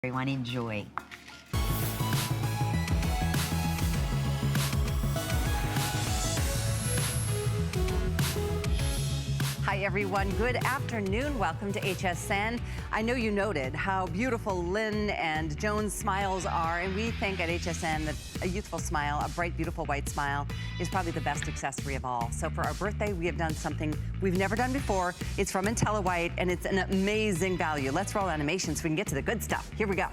Everyone, enjoy. Hi everyone, good afternoon. Welcome to HSN. I know you noted how beautiful Lynn and Joan's smiles are, and we think at HSN that a youthful smile, a bright, beautiful white smile, is probably the best accessory of all. So for our birthday, we have done something we've never done before. It's from intelliWHiTE, and it's an amazing value. Let's roll animation so we can get to the good stuff. Here we go.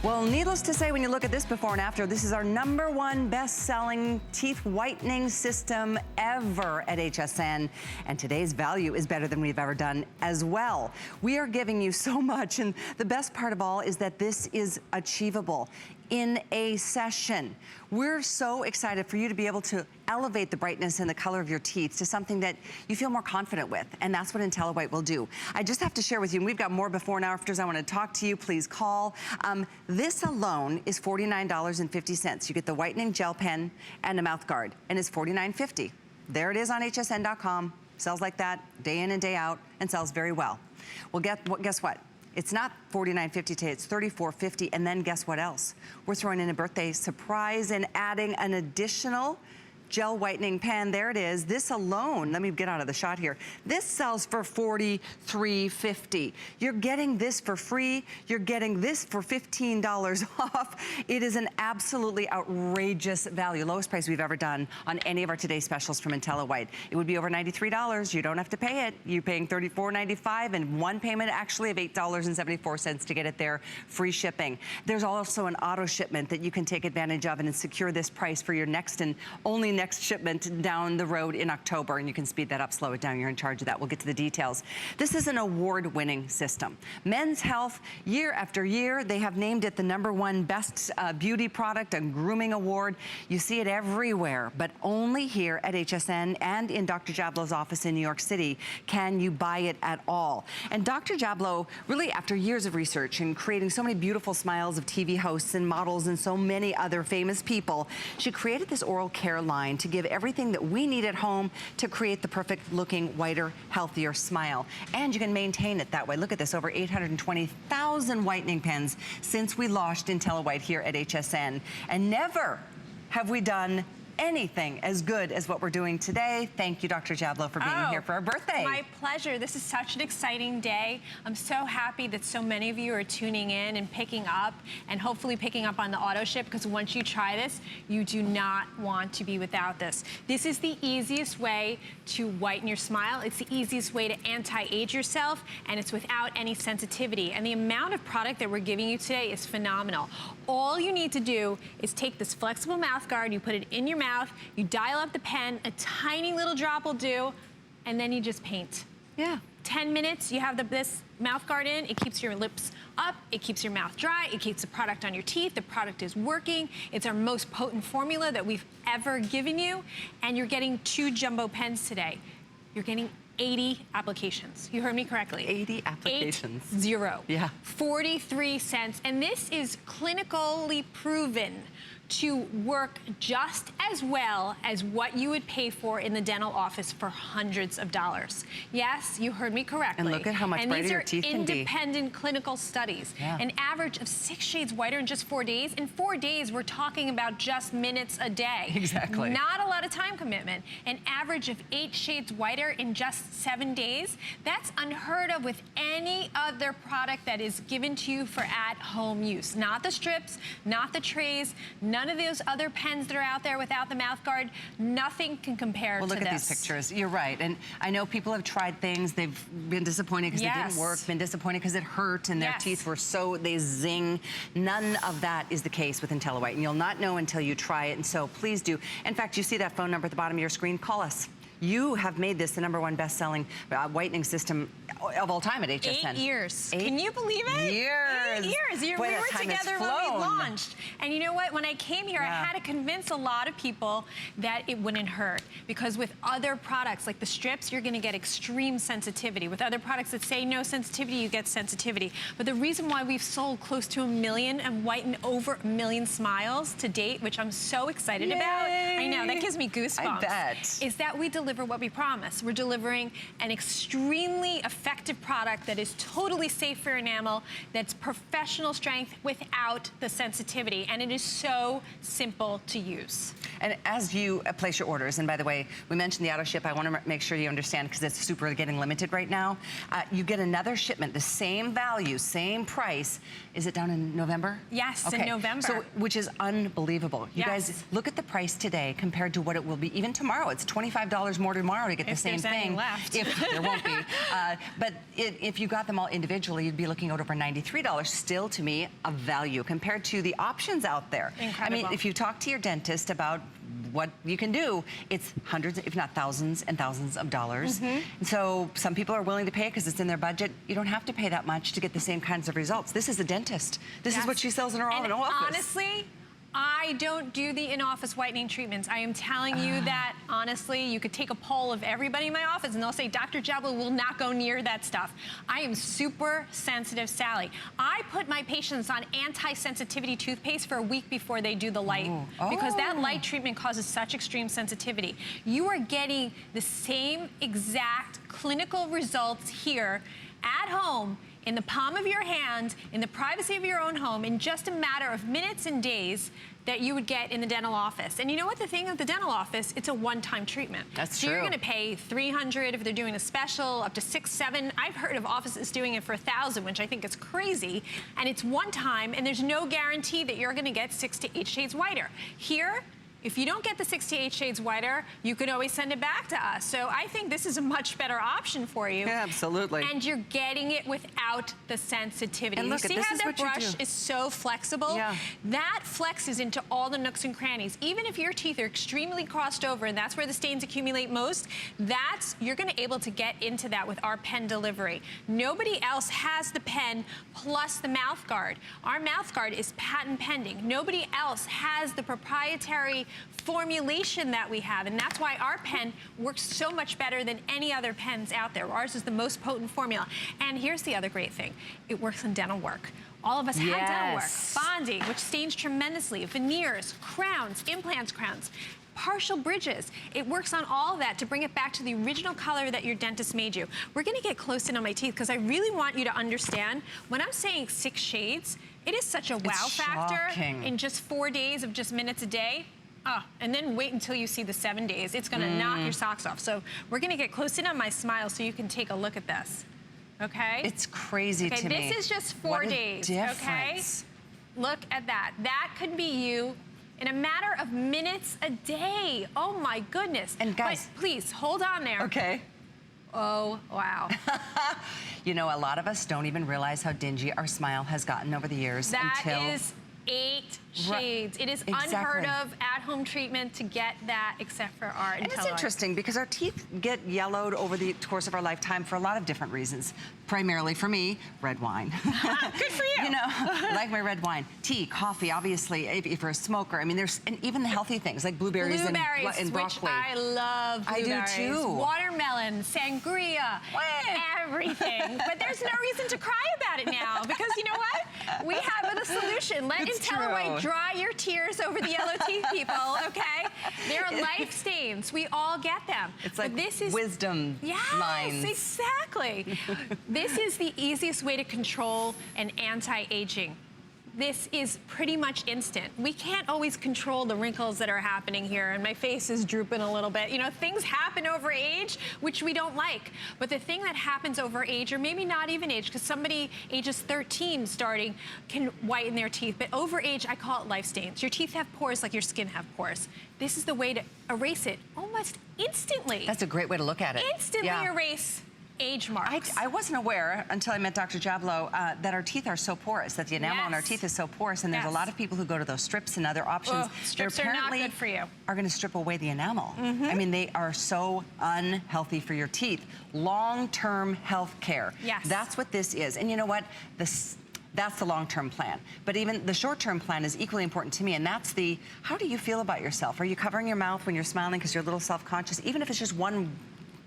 Well, needless to say, when you look at this before and after, this is our #1 best-selling teeth whitening system ever at HSN. And today's value is better than we've ever done as well. We are giving you so much, and the best part of all is that this is achievable in a session. We're so excited for you to be able to elevate the brightness and the color of your teeth to something that you feel more confident with, and that's what intelliWHiTE will do. I just have to share with you, and we've got more before and afters I want to talk to you, please call. This alone is $49.50. You get the whitening gel pen and a mouth guard, and it's $49.50. There it is on hsn.com. Sells like that day in and day out, and sells very well. Well, guess what? It's not $49.50 today, it's $34.50, and then guess what else? We're throwing in a birthday surprise and adding an additional gel whitening pen. There it is. This alone, let me get out of the shot here. This sells for $43.50. You're getting this for free. You're getting this for $15 off. It is an absolutely outrageous value. Lowest price we've ever done on any of our today's specials from intelliWHiTE. It would be over $93. You don't have to pay it. You're paying $34.95 and one payment actually of $8.74 to get it there. Free shipping. There's also an auto shipment that you can take advantage of and secure this price for your next and only next shipment down the road in October, and you can speed that up, slow it down. You're in charge of that. We'll get to the details. This is an award-winning system. Men's Health, year after year, they have named it the #1 best beauty product and grooming award. You see it everywhere, but only here at HSN and in Dr. Jablo's office in New York City can you buy it at all. And Dr. Jablo, really after years of research and creating so many beautiful smiles of TV hosts and models and so many other famous people, she created this oral care line to give everything that we need at home to create the perfect looking, whiter, healthier smile. And you can maintain it that way. Look at this, over 820,000 whitening pens since we launched intelliWHiTE here at HSN. And never have we done anything as good as what we're doing today. Thank you, Dr. Jablo, for being here for our birthday. My pleasure. This is such an exciting day. I'm so happy that so many of you are tuning in and picking up, and hopefully picking up on the auto ship, because once you try this, you do not want to be without this. This is the easiest way to whiten your smile. It's the easiest way to anti-age yourself, and it's without any sensitivity. And the amount of product that we're giving you today is phenomenal. All you need to do is take this flexible mouth guard, you put it in your mouth, you dial up the pen, a tiny little drop will do, and then you just paint. Yeah. 10 minutes, you have this mouth guard in, it keeps your lips up, it keeps your mouth dry, it keeps the product on your teeth, the product is working, it's our most potent formula that we've ever given you, and you're getting 2 jumbo pens today. You're getting 80 applications. You heard me correctly. 80 applications. 80. Yeah. 43 cents. And this is clinically proven to work just as well as what you would pay for in the dental office for hundreds of dollars. Yes, you heard me correctly. And look at how much brighter your teeth can be. And these are independent clinical studies. Yeah. An average of 6 shades whiter in just 4 days. In 4 days, we're talking about just minutes a day. Exactly. Not a lot of time commitment. An average of 8 shades whiter in just 7 days. That's unheard of with any other product that is given to you for at-home use. Not the strips, not the trays, none of those other pens that are out there without the mouth guard. Nothing can compare to this. Well, look at these pictures. You're right. And I know people have tried things. They've been disappointed because they didn't work, been disappointed because it hurt, and their teeth were so, they zing. None of that is the case with intelliWHiTE. And you'll not know until you try it. And so please do. In fact, you see that phone number at the bottom of your screen. Call us. You have made this the #1 best-selling whitening system of all time at HSN. 8 years. Can you believe it? Years. years. We were together when we launched. And you know what? When I came here, I had to convince a lot of people that it wouldn't hurt. Because with other products, like the strips, you're gonna get extreme sensitivity. With other products that say no sensitivity, you get sensitivity. But the reason why we've sold close to 1 million and whitened over 1 million smiles to date, which I'm so excited about. I know, that gives me goosebumps. I bet. Is that we deliver what we promise. We're delivering an extremely effective product that is totally safe for enamel, that's professional strength without the sensitivity, and it is so simple to use. And as you place your orders, and by the way, we mentioned the auto ship, I want to make sure you understand because it's super getting limited right now. You get another shipment, the same value, same price. Is it down in November? Yes, in November. So, which is unbelievable. You guys, look at the price today compared to what it will be even tomorrow. It's $25 more tomorrow to get the same thing. Left. If there won't be. But if you got them all individually, you'd be looking at over $93. Still, to me, a value compared to the options out there. Incredible. I mean, if you talk to your dentist about what you can do, it's hundreds, if not thousands and thousands of dollars. And so some people are willing to pay because it's in their budget. You don't have to pay that much to get the same kinds of results. This is a dentist. This is what she sells in her own office. Honestly, I don't do the in-office whitening treatments. I am telling you that, honestly, you could take a poll of everybody in my office and they'll say, Dr. Jablow will not go near that stuff. I am super sensitive, Sally. I put my patients on anti-sensitivity toothpaste for a week before they do the light because that light treatment causes such extreme sensitivity. You are getting the same exact clinical results here at home in the palm of your hand, in the privacy of your own home, in just a matter of minutes and days that you would get in the dental office. And you know what, the thing with the dental office, it's a one-time treatment. That's true. So you're gonna pay $300 if they're doing a special, up to $600, $700. I've heard of offices doing it for $1,000, which I think is crazy. And it's one time, and there's no guarantee that you're gonna get 6 to 8 shades whiter. Here, if you don't get the 6 to 8 shades whiter, you can always send it back to us. So I think this is a much better option for you. Yeah, absolutely. And you're getting it without the sensitivity. And look, you see how that brush is so flexible? Yeah. That flexes into all the nooks and crannies. Even if your teeth are extremely crossed over and that's where the stains accumulate most, you're gonna be able to get into that with our pen delivery. Nobody else has the pen plus the mouth guard. Our mouth guard is patent pending. Nobody else has the proprietary formulation that we have, and that's why our pen works so much better than any other pens out there. Ours is the most potent formula. And here's the other great thing. It works in dental work. All of us have dental work. Bonding, which stains tremendously. Veneers, crowns, implants, crowns. Partial bridges. It works on all of that to bring it back to the original color that your dentist made you. We're gonna get close in on my teeth because I really want you to understand when I'm saying 6 shades, it is such a wow factor in just 4 days of just minutes a day. And then wait until you see the 7 days. It's gonna knock your socks off. So we're gonna get close in on my smile so you can take a look at this. Okay? It's crazy to me. This is just 4 days, okay? Look at that. That could be you in a matter of minutes a day. Oh my goodness. And guys, but please hold on there. Okay. Oh, wow. You know, a lot of us don't even realize how dingy our smile has gotten over the years. That is 8 shades. It is unheard of at-home treatment to get that except for our intelliWHiTE. And it's interesting because our teeth get yellowed over the course of our lifetime for a lot of different reasons. Primarily for me, red wine. Good for you. You know, I like my red wine. Tea, coffee, obviously, if you're a smoker. I mean, and even the healthy things like blueberries and broccoli. Which I love blueberries. I do too. Watermelon, sangria, everything. But there's no reason to cry about it now because you know what? We have a solution. Let intelliWHiTE dry your tears over the yellow teeth, people, okay? They're life stains. We all get them. It's like this is wisdom lines. Yes, exactly. This is the easiest way to control an anti-aging. This is pretty much instant. We can't always control the wrinkles that are happening here, and my face is drooping a little bit. You know, things happen over age, which we don't like. But the thing that happens over age, or maybe not even age, because somebody ages 13 starting can whiten their teeth, but over age, I call it life stains. Your teeth have pores like your skin have pores. This is the way to erase it almost instantly. That's a great way to look at it. Instantly erase age marks. I wasn't aware until I met Dr. Jablow that our teeth are so porous, that the enamel on our teeth is so porous, and there's a lot of people who go to those strips and other options. Strips are not good for you. Are going to strip away the enamel. I mean, they are so unhealthy for your teeth. Long-term health care. Yes. That's what this is. And you know what? That's the long-term plan. But even the short-term plan is equally important to me, and that's the, how do you feel about yourself? Are you covering your mouth when you're smiling because you're a little self-conscious, even if it's just one,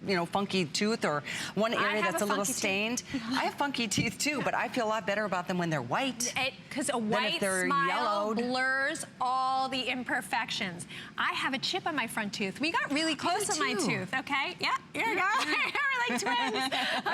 you know, funky tooth or one area that's a little stained? I have funky teeth too, but I feel a lot better about them when they're white. Because a white smile yellowed. blurs all the imperfections. I have a chip on my front tooth. We got really close on my tooth, okay? Yeah, here we go. We're like twins,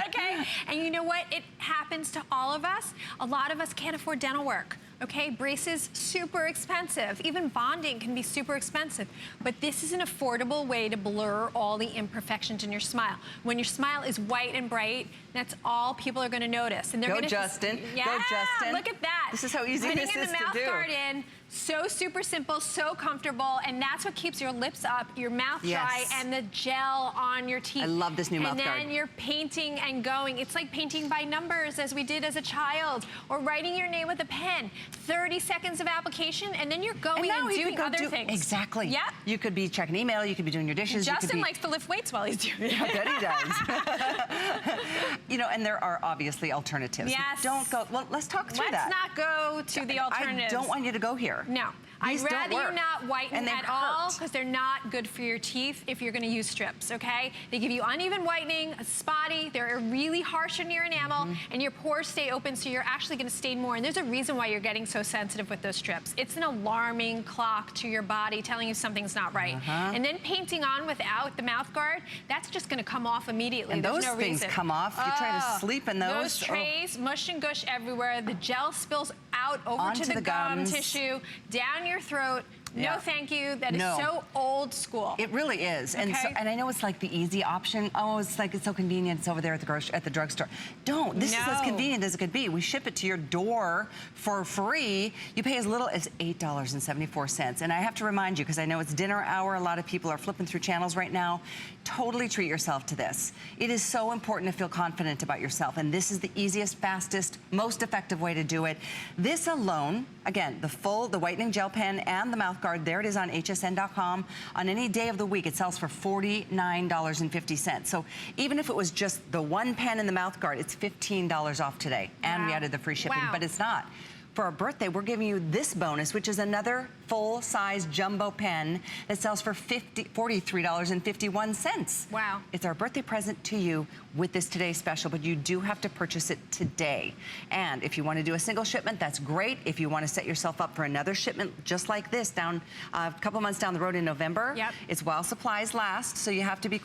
okay? And you know what? It happens to all of us. A lot of us can't afford dental work. Okay, braces, super expensive. Even bonding can be super expensive. But this is an affordable way to blur all the imperfections in your smile. When your smile is white and bright, that's all people are gonna notice. And they're Go gonna, Justin, yeah, go Justin. Look at that. This is how easy this is to do. Putting in the mouth guard in, so super simple, so comfortable, and that's what keeps your lips up, your mouth dry, and the gel on your teeth. I love this new mouth guard. And then you're painting and going. It's like painting by numbers as we did as a child, or writing your name with a pen. 30 seconds of application, and then you're going and doing other things. Exactly. Yeah. You could be checking email, you could be doing your dishes. Justin likes to lift weights while he's doing it. I bet he does. You know, and there are obviously alternatives. Yes. Don't go, well, let's talk through that. Let's not go to the alternatives. I don't want you to go here. No. I'd rather you not whiten at all, because they're not good for your teeth if you're gonna use strips, okay? They give you uneven whitening, spotty, they're really harsh on your enamel, and your pores stay open, so you're actually gonna stain more. And there's a reason why you're getting so sensitive with those strips. It's an alarming clock to your body telling you something's not right. And then painting on without the mouth guard, that's just gonna come off immediately. And there's those no things reason. come off. You try to sleep in those. Those trays, mush and gush everywhere. The gel spills out over to the gum tissue, down your throat. No, thank you. That is so old school. It really is. And I know it's like the easy option. Oh, it's like it's so convenient. It's over there at the drugstore. Don't. This is as convenient as it could be. We ship it to your door for free. You pay as little as $8.74. And I have to remind you, because I know it's dinner hour. A lot of people are flipping through channels right now. Totally treat yourself to this. It is so important to feel confident about yourself. And this is the easiest, fastest, most effective way to do it. This alone, again, the whitening gel pen and the mouth guard, there it is on hsn.com. On any day of the week, it sells for $49.50. So even if it was just the one pen and the mouth guard, it's $15 off today. And we added the free shipping, but it's not. For our birthday, we're giving you this bonus, which is another full-size jumbo pen that sells for $43.51. Wow. It's our birthday present to you with this Today Special, but you do have to purchase it today. And if you want to do a single shipment, that's great. If you want to set yourself up for another shipment just like this down a couple months down the road in November, it's while supplies last, so you have to be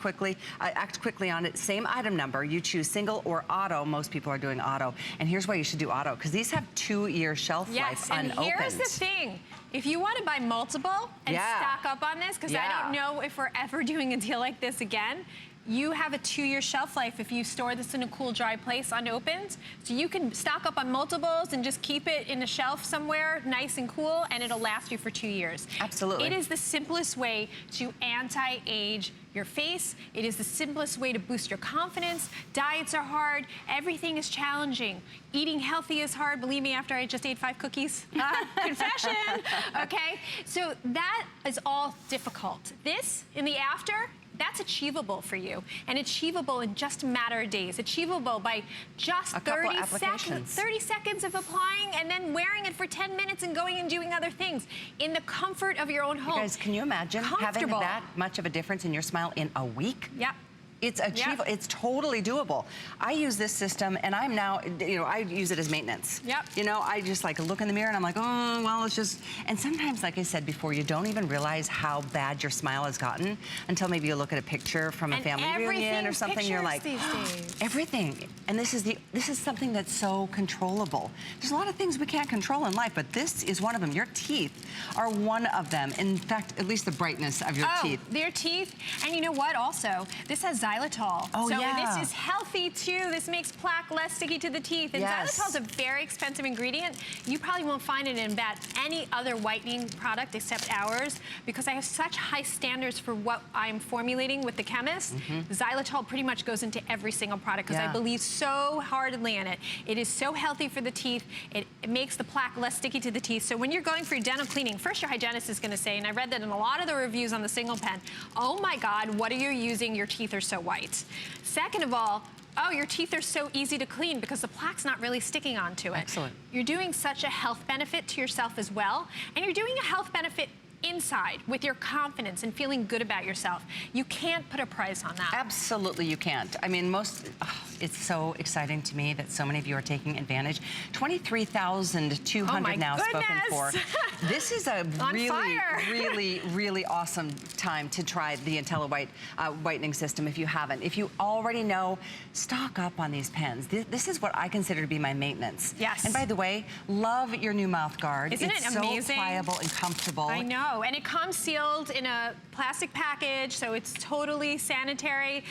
act quickly on it. Same item number. You choose single or auto. Most people are doing auto. And here's why you should do auto, because these have 2 years shelf life unopened. And here's the thing. If you want to buy multiple and stock up on this, because I don't know if we're ever doing a deal like this again, you have a 2-year shelf life if you store this in a cool, dry place unopened. So you can stock up on multiples and just keep it in a shelf somewhere nice and cool, and it'll last you for 2 years. Absolutely. It is the simplest way to anti-age your face. It is the simplest way to boost your confidence. Diets are hard. Everything is challenging. Eating healthy is hard. Believe me, after I just ate 5 cookies. Confession. Okay? So that is all difficult. This, in the after, that's achievable for you, and achievable in just a matter of days. Achievable by just 30 seconds of applying and then wearing it for 10 minutes and going and doing other things in the comfort of your own home. You guys, can you imagine having that much of a difference in your smile in a week? Yep. It's achievable. It's totally doable. I use this system, and I'm now, you know, I use it as maintenance. You know, I just like look in the mirror, and I'm like, oh, well, it's just, and sometimes, like I said before, you don't even realize how bad your smile has gotten until maybe you look at a picture from a family reunion or something. You're like, everything. And this is something that's so controllable. There's a lot of things we can't control in life, but this is one of them. Your teeth are one of them. In fact, at least the brightness of your teeth. Their teeth, and you know what? Also, this has xylitol. This is healthy too. This makes plaque less sticky to the teeth. And xylitol is a very expensive ingredient. You probably won't find it in about any other whitening product except ours, because I have such high standards for what I'm formulating with the chemist. Xylitol pretty much goes into every single product because I believe so heartedly in it. It is so healthy for the teeth. It makes the plaque less sticky to the teeth. So when you're going for your dental cleaning, first your hygienist is going to say, and I read that in a lot of the reviews on the single pen, oh my God, what are you using? Your teeth are so white. Second of all, oh, your teeth are so easy to clean because the plaque's not really sticking onto it. Excellent. You're doing such a health benefit to yourself as well, and you're doing a health benefit inside with your confidence and feeling good about yourself. You can't put a price on that. Absolutely you can't. I mean, it's so exciting to me that so many of you are taking advantage. 23,200 now spoken for. This is a really awesome time to try the intelliWHiTE whitening system if you haven't. If you already know, stock up on these pens. This is what I consider to be my maintenance. Yes. And by the way, love your new mouth guard. Isn't it amazing? It's so pliable and comfortable. I know. And it comes sealed in a plastic package, so it's totally sanitary.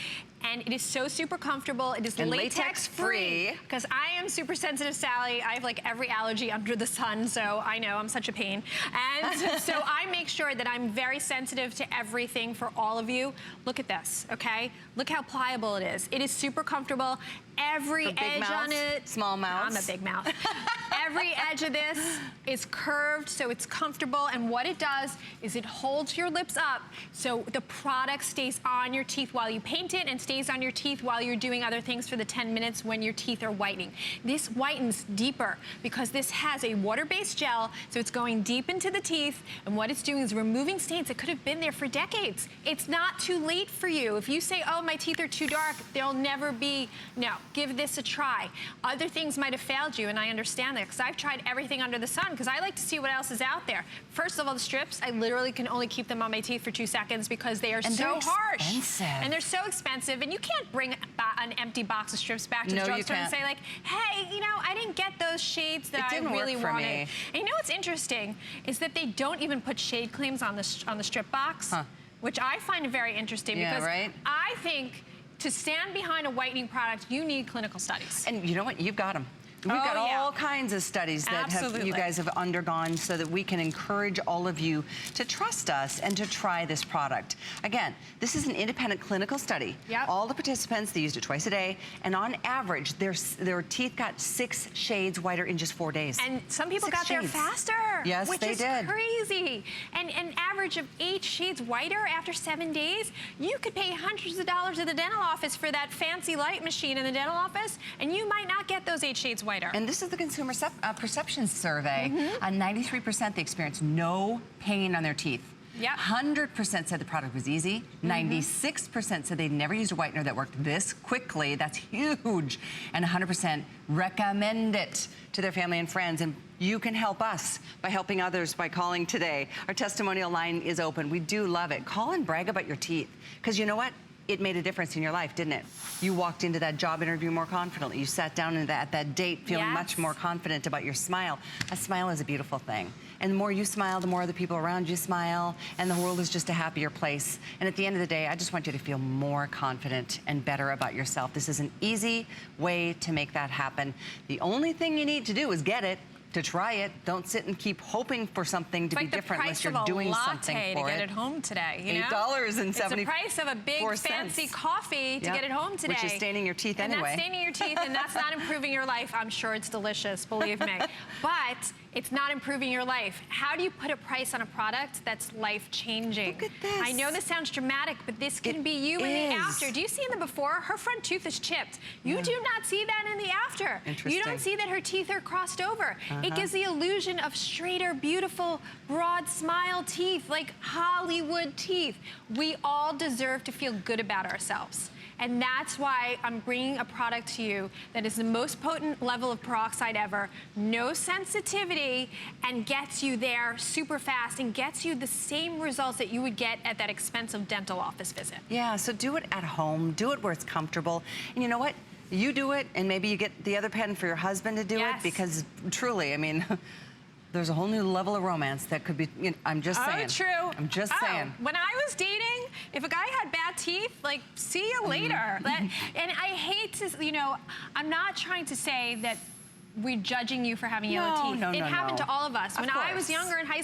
And it is so super comfortable. It is latex free. Because I am super sensitive, Sally. I have like every allergy under the sun, so I know I'm such a pain. And so I make sure that I'm very sensitive to everything for all of you. Look at this, okay? Look how pliable it is. It is super comfortable. Every edge on it. Small mouth. I'm a big mouth. Every edge of this is curved, so it's comfortable. And what it does is it holds your lips up, so the product stays on your teeth while you paint it and stays on your teeth while you're doing other things for the 10 minutes when your teeth are whitening. This whitens deeper because this has a water-based gel, so it's going deep into the teeth, and what it's doing is removing stains that could have been there for decades. It's not too late for you. If you say, oh, my teeth are too dark, they'll never be, no, give this a try. Other things might have failed you, and I understand that because I've tried everything under the sun because I like to see what else is out there. First of all, the strips, I literally can only keep them on my teeth for 2 seconds because they are so harsh. And they're so expensive. And you can't bring an empty box of strips back to the drugstore and say like, hey, you know, I didn't get those shades that I really wanted. And you know what's interesting is that they don't even put shade claims on the strip box, which I find very interesting because I think to stand behind a whitening product, you need clinical studies. And you know what? You've got them. We've got all kinds of studies that you guys have undergone so that we can encourage all of you to trust us and to try this product. Again, this is an independent clinical study. All the participants, they used it twice a day, and on average, their teeth got 6 shades whiter in just 4 days. And some people got there faster. Yes, which is crazy. And an average of 8 shades whiter after 7 days, you could pay hundreds of dollars at the dental office for that fancy light machine in the dental office, and you might not get those 8 shades whiter. And this is the Consumer Perception Survey. 93% they experienced no pain on their teeth. 100% said the product was easy. 96% said they'd never used a whitener that worked this quickly. That's huge. And 100% recommend it to their family and friends. And you can help us by helping others by calling today. Our testimonial line is open. We do love it. Call and brag about your teeth. Because you know what? It made a difference in your life, didn't it? You walked into that job interview more confidently. You sat down at that date feeling much more confident about your smile. A smile is a beautiful thing. And the more you smile, the more other people around you smile, and the world is just a happier place. And at the end of the day, I just want you to feel more confident and better about yourself. This is an easy way to make that happen. The only thing you need to do is get it. To try it. Don't sit and keep hoping for something to be different unless you're doing something for it. It's like the price of a latte to get it home today, you know? $8.74. It's the price of a big fancy coffee to get it home today. Which is staining your teeth anyway. And that's staining your teeth, and that's not improving your life. I'm sure it's delicious, believe me. But it's not improving your life. How do you put a price on a product that's life-changing? Look at this. I know this sounds dramatic, but this can be you in the after. Do you see in the before? Her front tooth is chipped. You do not see that in the after. You don't see that her teeth are crossed over. It gives the illusion of straighter, beautiful, broad smile teeth, like Hollywood teeth. We all deserve to feel good about ourselves. And that's why I'm bringing a product to you that is the most potent level of peroxide ever, no sensitivity, and gets you there super fast and gets you the same results that you would get at that expensive dental office visit. Yeah, so do it at home. Do it where it's comfortable. And you know what? You do it, and maybe you get the other pen for your husband to do it, because truly, I mean, there's a whole new level of romance that could be, you know, I'm just saying. Oh, true. I'm just saying. When I was dating, if a guy had bad teeth, like, see you later. And I hate to, you know, I'm not trying to say that we're judging you for having yellow teeth. It happened to all of us. When I was younger in high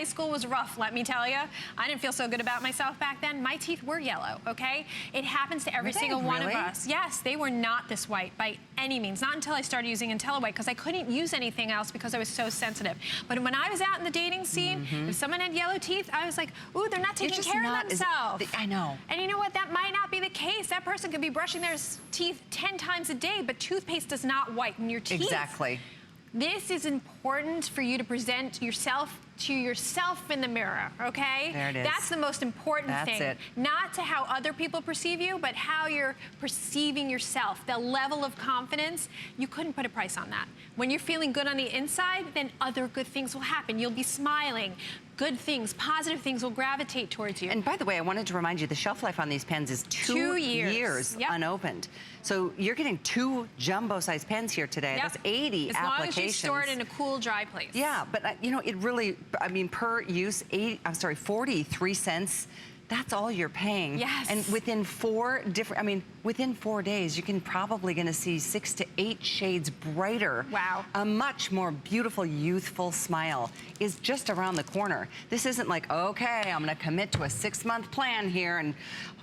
school was rough, let me tell you. I didn't feel so good about myself back then. My teeth were yellow, okay? It happens to every single one of us. Yes, they were not this white by any means. Not until I started using intelliWHiTE, because I couldn't use anything else because I was so sensitive. But when I was out in the dating scene, if someone had yellow teeth, I was like, ooh, they're not taking care of themselves. I know. And you know what? That might not be the case. That person could be brushing their teeth 10 times a day, but toothpaste does not whiten your teeth. Exactly. This is important for you to present yourself to yourself in the mirror, okay? There it is. That's the most important thing. That's it. Not to how other people perceive you, but how you're perceiving yourself. The level of confidence, you couldn't put a price on that. When you're feeling good on the inside, then other good things will happen. You'll be smiling. Good things, positive things will gravitate towards you. And by the way, I wanted to remind you, the shelf life on these pens is 2 years unopened. So you're getting 2 jumbo-sized pens here today. That's 80 applications. As long as you store it in a cool, dry place. Yeah, but you know, it really, I mean, per use, 43 cents. That's all you're paying. Yes. And within 4 within 4 days, you can probably gonna see 6 to 8 shades brighter. Wow. A much more beautiful, youthful smile is just around the corner. This isn't like, okay, I'm gonna commit to a 6-month plan here and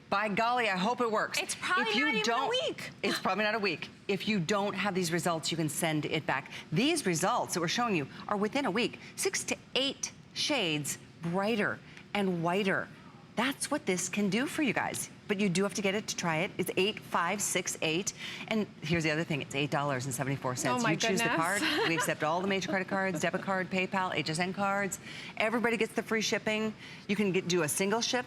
by golly, I hope it works. It's probably not even a week. It's probably not a week. If you don't have these results, you can send it back. These results that we're showing you are within a week. 6 to 8 shades brighter and whiter. That's what this can do for you guys. But you do have to get it to try it. It's 8568. And here's the other thing, it's $8.74. Oh my you choose goodness. the card. We accept all the major credit cards, debit card, PayPal, HSN cards. Everybody gets the free shipping. You can do a single ship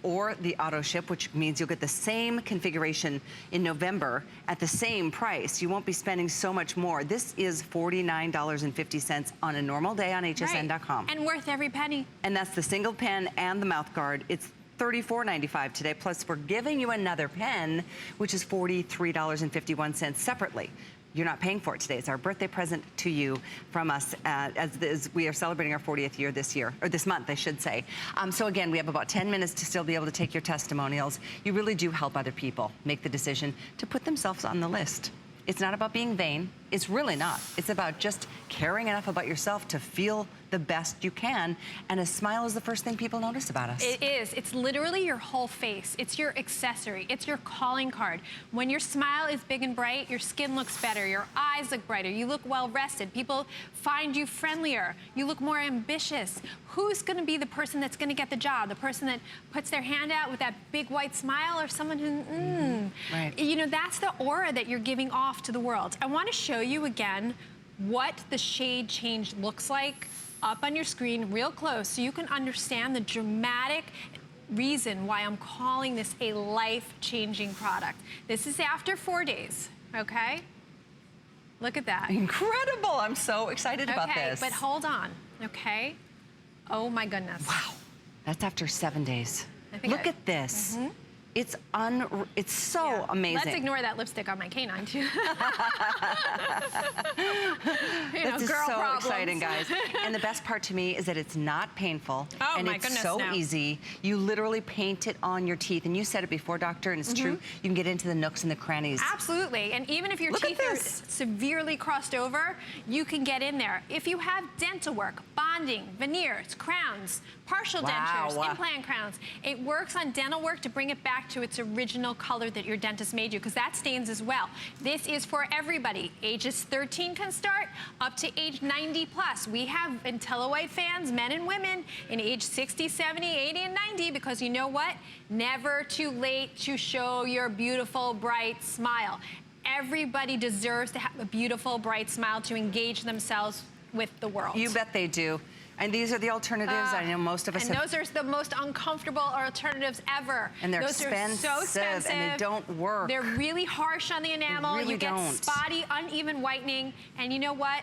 or the auto ship, which means you'll get the same configuration in November at the same price. You won't be spending so much more. This is $49.50 on a normal day on hsn.com. And worth every penny. And that's the single pen and the mouth guard. It's $34.95 today, plus we're giving you another pen, which is $43.51 separately. You're not paying for it today. It's our birthday present to you from us as we are celebrating our 40th year this year, or this month, I should say. So again, we have about 10 minutes to still be able to take your testimonials. You really do help other people make the decision to put themselves on the list. It's not about being vain. It's really not. It's about just caring enough about yourself to feel the best you can, and a smile is the first thing people notice about us. It is. It's literally your whole face. It's your accessory. It's your calling card. When your smile is big and bright, your skin looks better, your eyes look brighter, you look well rested, people find you friendlier, you look more ambitious. Who's gonna be the person that's gonna get the job? The person that puts their hand out with that big white smile, or someone who, Right. You know, that's the aura that you're giving off to the world. I wanna show you again what the shade change looks like up on your screen real close so you can understand the dramatic reason why I'm calling this a life-changing product. This is after 4 days, okay? Look at that. Incredible, I'm so excited about this. Okay, but hold on, okay? Oh my goodness. Wow, that's after 7 days. Look at this. It's so amazing. Let's ignore that lipstick on my canine too. This is so exciting, guys. And the best part to me is that it's not painful. Oh, and my it's goodness, so no. easy. You literally paint it on your teeth. And you said it before, doctor, and it's true. You can get into the nooks and the crannies. Absolutely. And even if your teeth are severely crossed over, you can get in there. If you have dental work, bonding, veneers, crowns, partial dentures, implant crowns, it works on dental work to bring it back to its original color that your dentist made you, because that stains as well. This is for everybody. Ages 13 can start up to age 90 plus. We have intelliWHiTE fans, men and women, in age 60, 70, 80, and 90, because you know what? Never too late to show your beautiful, bright smile. Everybody deserves to have a beautiful, bright smile to engage themselves with the world. You bet they do. And these are the alternatives. I know most of us and those are the most uncomfortable alternatives ever. And they're those expensive, are so expensive. and they don't work. They're really harsh on the enamel. Really you get don't. spotty, uneven whitening. And you know what?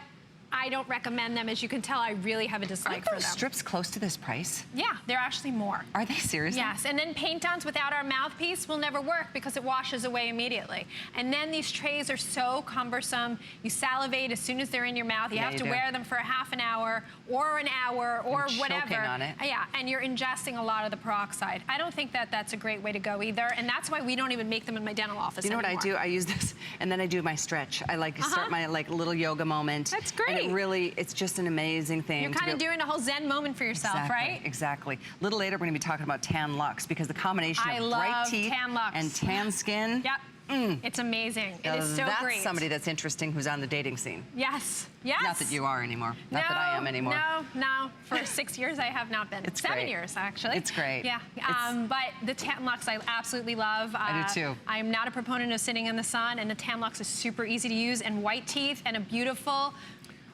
I don't recommend them. As you can tell, I really have a dislike for them. Strips close to this price? Yeah, they're actually more. Are they seriously? Yes, and then paint-ons without our mouthpiece will never work because it washes away immediately. And then these trays are so cumbersome. You salivate as soon as they're in your mouth. You have to wear them for a half an hour or an hour or whatever. Choking on it. Yeah, and you're ingesting a lot of the peroxide. I don't think that that's a great way to go either, and that's why we don't even make them in my dental office anymore. What I do? I use this, and then I do my stretch. I like start my little yoga moment. That's great. And it really, it's just an amazing thing. You're kind of doing a whole Zen moment for yourself, right? Exactly. A little later, we're going to be talking about Tan-Luxe because the combination of bright teeth and tan skin. Yep. It's amazing. It is so great. That's somebody that's interesting who's on the dating scene. Yes. Yes. Not that you are anymore. Not that I am anymore. No. For 6 years, I have not been. It's 7 years, actually. It's great. Yeah. But the Tan-Luxe I absolutely love. I do too. I'm not a proponent of sitting in the sun, and the Tan-Luxe is super easy to use, and white teeth and a beautiful,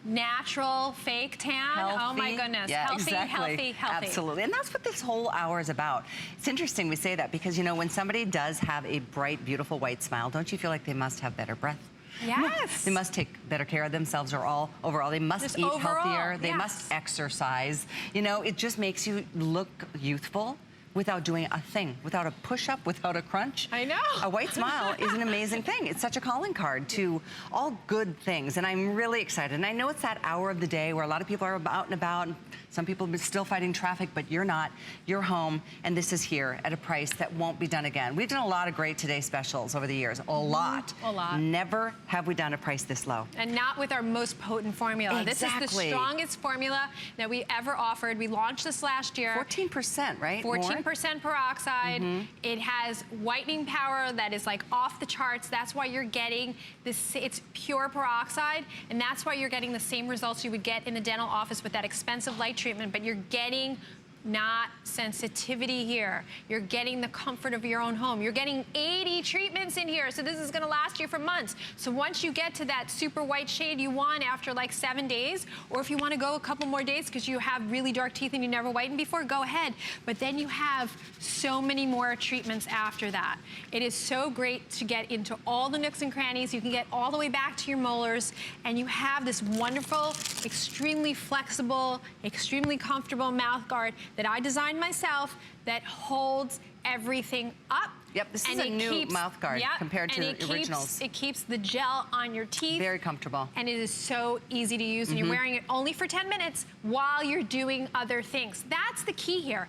natural, fake tan. Healthy. Oh my goodness. Yeah, healthy, exactly. healthy. Absolutely. And that's what this whole hour is about. It's interesting we say that because, you know, when somebody does have a bright, beautiful white smile, don't you feel like they must have better breath? Yes. They must take better care of themselves overall. They must eat healthier. They must exercise. You know, it just makes you look youthful without doing a thing, without a push-up, without a crunch. I know. A white smile is an amazing thing. It's such a calling card to all good things, and I'm really excited. And I know it's that hour of the day where a lot of people are out and about, and some people are still fighting traffic, but you're not. You're home, and this is here at a price that won't be done again. We've done a lot of great Today specials over the years, a lot. A lot. Never have we done a price this low. And not with our most potent formula. Exactly. This is the strongest formula that we ever offered. We launched this last year. 14%, right? 14% peroxide. It has whitening power that is like off the charts. That's why you're getting this, it's pure peroxide, and that's why you're getting the same results you would get in the dental office with that expensive light treatment, but you're getting not sensitivity here. You're getting the comfort of your own home. You're getting 80 treatments in here, so this is gonna last you for months. So once you get to that super white shade you want after like 7 days, or if you wanna go a couple more days because you have really dark teeth and you never whitened before, go ahead. But then you have so many more treatments after that. It is so great to get into all the nooks and crannies. You can get all the way back to your molars, and you have this wonderful, extremely flexible, extremely comfortable mouth guard that I designed myself that holds everything up. Yep, this is a new mouth guard compared to the originals. It keeps the gel on your teeth. Very comfortable. And it is so easy to use, and you're wearing it only for 10 minutes while you're doing other things. That's the key here.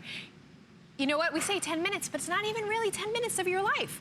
You know what, we say 10 minutes, but it's not even really 10 minutes of your life.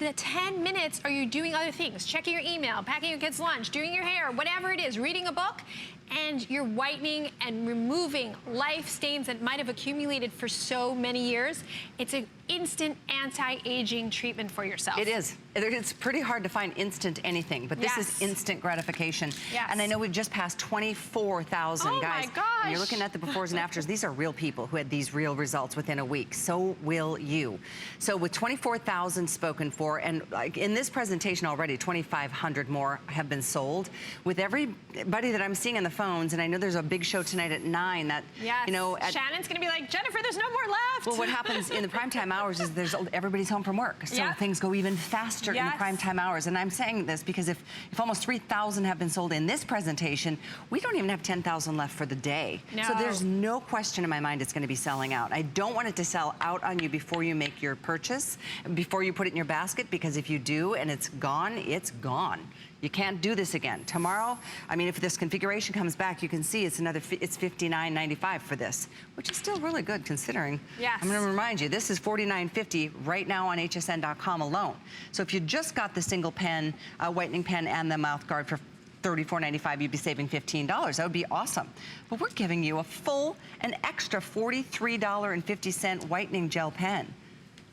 The 10 minutes are you doing other things, checking your email, packing your kids' lunch, doing your hair, whatever it is, reading a book, and you're whitening and removing life stains that might have accumulated for so many years. It's an instant anti-aging treatment for yourself. It is. It's pretty hard to find instant anything, but this is instant gratification. Yes. And I know we've just passed 24,000, guys. Oh my gosh. And you're looking at the befores and afters. These are real people who had these real results within a week. So will you. So with 24,000 spoken for, and like in this presentation already, 2,500 more have been sold. With everybody that I'm seeing on the phones, and I know there's a big show tonight at 9 that, you know. Shannon's gonna be like, Jennifer, there's no more left. Well, what happens in the primetime hours is everybody's home from work. So things go even faster in the primetime hours. And I'm saying this because if almost 3,000 have been sold in this presentation, we don't even have 10,000 left for the day. No. So there's no question in my mind it's gonna be selling out. I don't want it to sell out on you before you make your purchase, before you put it in your basket, because if you do and it's gone, it's gone. You can't do this again. Tomorrow, I mean, if this configuration comes back, you can see it's $59.95 for this, which is still really good considering. Yes. I'm gonna remind you, this is $49.50 right now on hsn.com alone. So if you just got the single pen, whitening pen and the mouth guard for $34.95, you'd be saving $15. That would be awesome. But we're giving you a full, an extra $43.50 whitening gel pen.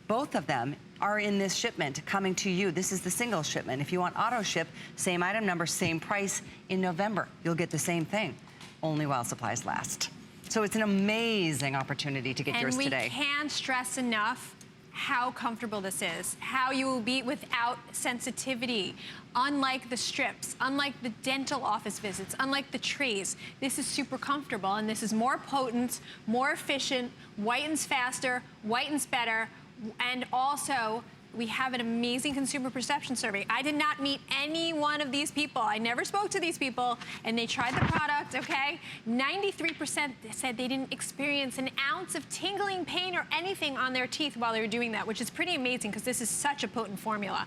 Both of them are in this shipment coming to you. This is the single shipment. If you want auto ship, same item number, same price in November. You'll get the same thing, only while supplies last. So it's an amazing opportunity to get yours today. And we can't stress enough how comfortable this is, how you will be without sensitivity. Unlike the strips, unlike the dental office visits, unlike the trays, this is super comfortable, and this is more potent, more efficient, whitens faster, whitens better, and also we have an amazing consumer perception survey. I did not meet any one of these people. I never spoke to these people, and they tried the product, okay? 93% said they didn't experience an ounce of tingling, pain, or anything on their teeth while they were doing that, which is pretty amazing because this is such a potent formula.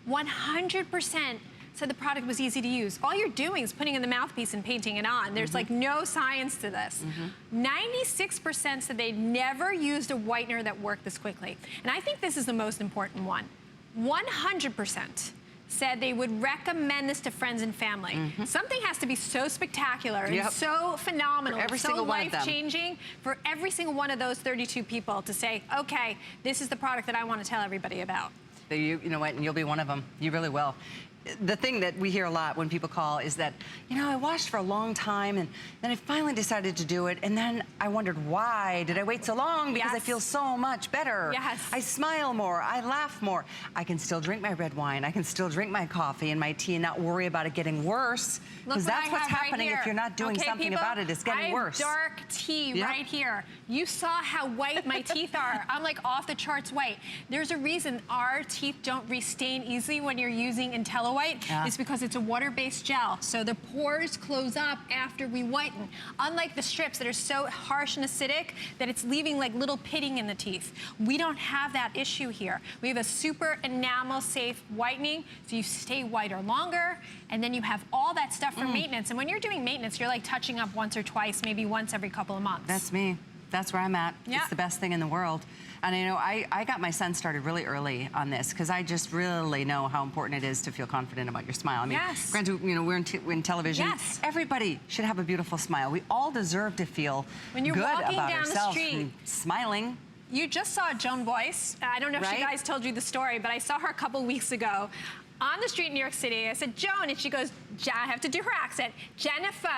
100% said the product was easy to use. All you're doing is putting in the mouthpiece and painting it on. There's like no science to this. 96% said they'd never used a whitener that worked this quickly. And I think this is the most important one. 100% said they would recommend this to friends and family. Something has to be so spectacular and so phenomenal, so life-changing for every single one of those 32 people to say, okay, this is the product that I want to tell everybody about. You know what, and you'll be one of them. You really will. The thing that we hear a lot when people call is that, you know, I washed for a long time and then I finally decided to do it, and then I wondered why did I wait so long, because I feel so much better. I smile more, I laugh more. I can still drink my red wine, I can still drink my coffee and my tea and not worry about it getting worse, because that's what's happening if you're not doing something about it. It's getting worse. Dark tea right here. You saw how white my teeth are. I'm like off the charts white. There's a reason our teeth don't restain easily when you're using intelliWHiTE. It's because it's a water-based gel, so the pores close up after we whiten. Unlike the strips that are so harsh and acidic that it's leaving like little pitting in the teeth. We don't have that issue here. We have a super enamel-safe whitening, so you stay whiter longer, and then you have all that stuff for maintenance. And when you're doing maintenance, you're like touching up once or twice, maybe once every couple of months. That's me. That's where I'm at. It's the best thing in the world. And you know, I got my son started really early on this because I just really know how important it is to feel confident about your smile. I mean, granted, you know, we're in television. Everybody should have a beautiful smile. We all deserve to feel good about ourselves and smiling. You just saw Joan Boyce. I don't know if she guys told you the story, but I saw her a couple weeks ago on the street in New York City. I said, Joan, and she goes, I have to do her accent, Jennifer,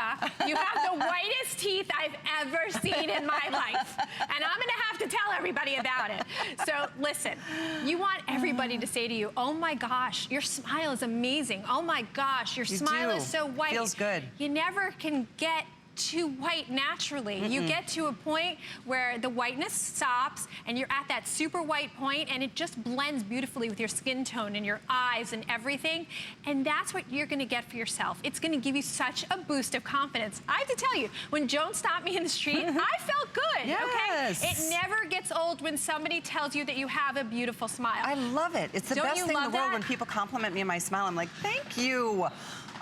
you have the whitest teeth I've ever seen in my life. And I'm gonna have to tell everybody about it. So listen, you want everybody to say to you, oh my gosh, your smile is amazing. Oh my gosh, your smile is so white. Feels good. You never can get too white naturally. You get to a point where the whiteness stops and you're at that super white point and it just blends beautifully with your skin tone and your eyes and everything. And that's what you're gonna get for yourself. It's gonna give you such a boost of confidence. I have to tell you, when Joan stopped me in the street, I felt good, okay? It never gets old when somebody tells you that you have a beautiful smile. I love it. It's the best thing in the world when people compliment me on my smile. I'm like, thank you.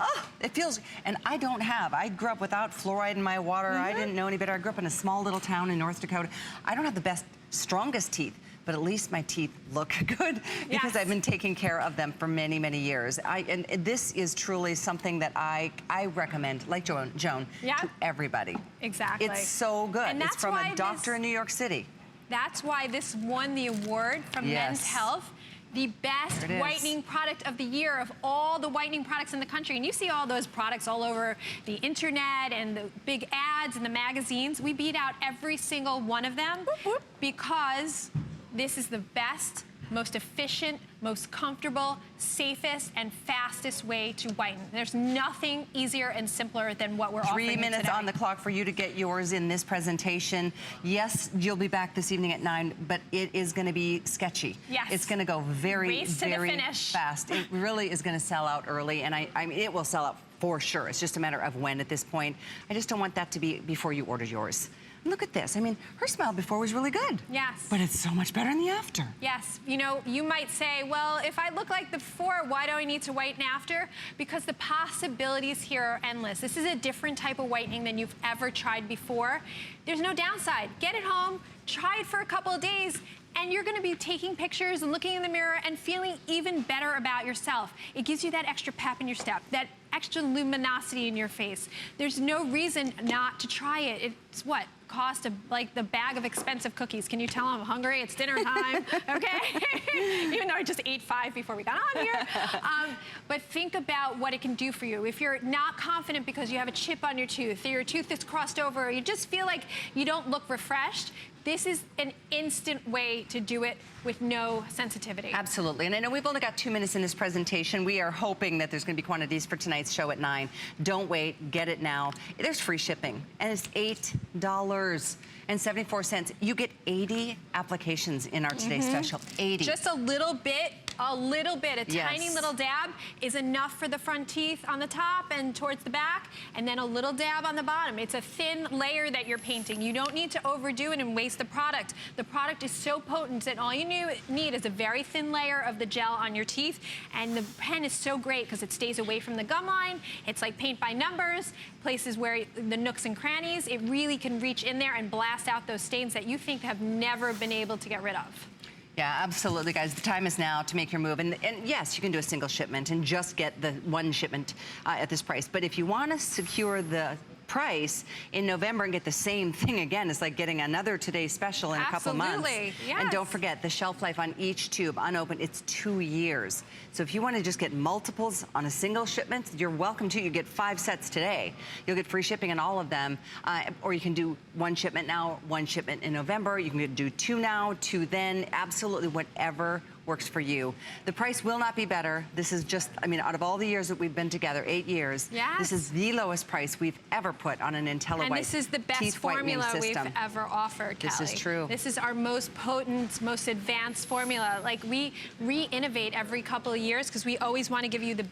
Oh, it feels, and I grew up without fluoride in my water. I didn't know any better. I grew up in a small little town in North Dakota. I don't have the best, strongest teeth, but at least my teeth look good because I've been taking care of them for many, many years. And this is truly something that I recommend, like Joan, to everybody. Exactly. It's so good. And that's it's from a doctor in New York City. That's why this won the award from Men's Health. The best whitening product of the year of all the whitening products in the country. And you see all those products all over the internet and the big ads and the magazines. We beat out every single one of them because this is the best, most efficient, most comfortable, safest, and fastest way to whiten. There's nothing easier and simpler than what we're offering 3 minutes on the clock for you to get yours in this presentation. Yes, you'll be back this evening at 9, but it is going to be sketchy. It's going to go very, very fast. It really is going to sell out early, and I mean, it will sell out for sure. It's just a matter of when at this point. I just don't want that to be before you order yours. Look at this. I mean, her smile before was really good. But it's so much better in the after. You know, you might say, well, if I look like the before, why do I need to whiten after? Because the possibilities here are endless. This is a different type of whitening than you've ever tried before. There's no downside. Get it home, try it for a couple of days, and you're gonna be taking pictures and looking in the mirror and feeling even better about yourself. It gives you that extra pep in your step, that extra luminosity in your face. There's no reason not to try it. It's what? Cost of like the bag of expensive cookies. Can you tell I'm hungry? It's dinner time, okay? Even though I just ate 5 before we got on here. But think about what it can do for you. If you're not confident because you have a chip on your tooth, or your tooth is crossed over, or you just feel like you don't look refreshed, this is an instant way to do it with no sensitivity. Absolutely, and I know we've only got 2 minutes in this presentation. We are hoping that there's gonna be quantities for tonight's show at 9. Don't wait, get it now. There's free shipping, and it's $8. And $2.74. You get 80 applications in our today's special. 80. Just a little bit, a Yes. tiny little dab is enough for the front teeth on the top and towards the back, and then a little dab on the bottom. It's a thin layer that you're painting. You don't need to overdo it and waste the product. The product is so potent that all you need is a very thin layer of the gel on your teeth, and the pen is so great because it stays away from the gum line. It's like paint by numbers, places where the nooks and crannies, it really can reach in there and blast out those stains that you think have never been able to get rid of. Yeah, absolutely, guys. The time is now to make your move. And yes, you can do a single shipment and just get the one shipment at this price. But if you want to secure the price in November and get the same thing again, it's like getting another today's special in a couple months. Yes. And don't forget, the shelf life on each tube, unopened, it's 2 years. So if you want to just get multiples on a single shipment, you're welcome to. You get 5 sets today. You'll get free shipping on all of them. Or you can do 1 shipment now, 1 shipment in November. You can do 2 now, 2 then. Absolutely whatever works for you. The price will not be better. This is just, I mean, out of all the years that we've been together, 8 years, this is the lowest price we've ever put on an intelliWHiTE And this is the best formula we've ever offered, Kelly. This is true. This is our most potent, most advanced formula. Like, we re-innovate every couple of years because we always want to give you the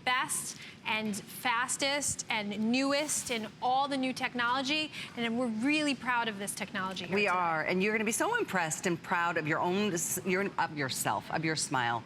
best and fastest and newest and all the new technology, and we're really proud of this technology here We today. are, and you're going to be so impressed and proud of your own, of yourself, of your smile,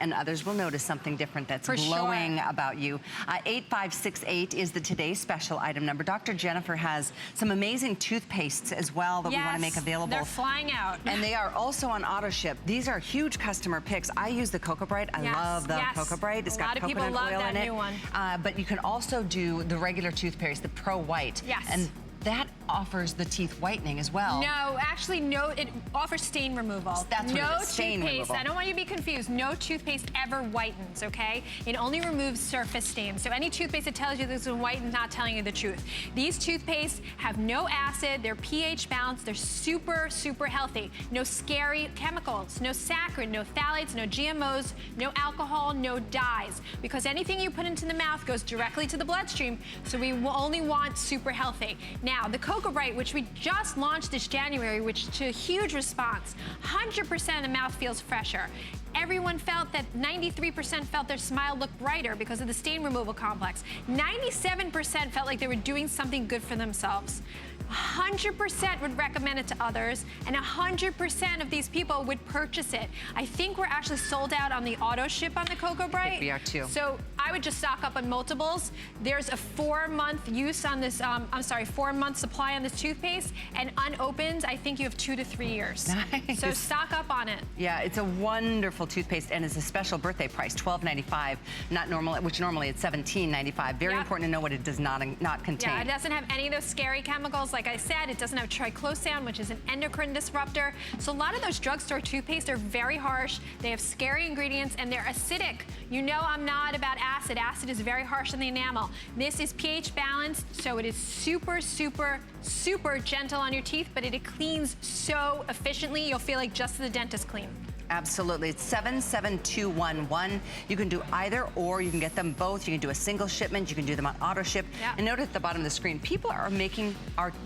and others will notice something different that's glowing about you. 8568 is the today's special item number. Dr. Jennifer has some amazing toothpastes as well that we want to make available. They're flying out. And they are also on auto ship. These are huge customer picks. I use the Cocoa Bright. I love the Cocoa Bright. It's got coconut oil in it. A lot of people love that new one. But you can also do the regular toothpaste, the Pro White. Yes. And that offers the teeth whitening as well. No, actually, no, it offers stain removal. That's what it is, stain removal. I don't want you to be confused. No toothpaste ever whitens, okay? It only removes surface stains. So any toothpaste that tells you this is white is not telling you the truth. These toothpastes have no acid, they're pH balanced, they're super, super healthy. No scary chemicals, no saccharin, no phthalates, no GMOs, no alcohol, no dyes. Because anything you put into the mouth goes directly to the bloodstream, so we will only want super healthy. Now, the Cocoa Bright, which we just launched this January, which to a huge response, 100% of the mouth feels fresher. Everyone felt that 93% felt their smile looked brighter because of the stain removal complex. 97% felt like they were doing something good for themselves. 100% would recommend it to others, and 100% of these people would purchase it. I think we're actually sold out on the auto ship on the Cocoa Bright. I think we are too. So I would just stock up on multiples. There's a 4-month use on this, 4-month supply on this toothpaste, and unopened, I think you have 2 to 3 years. Nice. So stock up on it. Yeah, it's a wonderful toothpaste, and it's a special birthday price, $12.95, not normal, which normally it's $17.95. Very important to know what it does not contain. Yeah, it doesn't have any of those scary chemicals. Like I said, it doesn't have triclosan, which is an endocrine disruptor. So a lot of those drugstore toothpaste are very harsh. They have scary ingredients, and they're acidic. You know I'm not about acid. Acid is very harsh on the enamel. This is pH balanced, so it is super, super, super gentle on your teeth, but it cleans so efficiently, you'll feel like just the dentist clean. Absolutely. It's 77211. You can do either, or you can get them both. You can do a single shipment. You can do them on auto ship. Yeah. And note at the bottom of the screen, people are making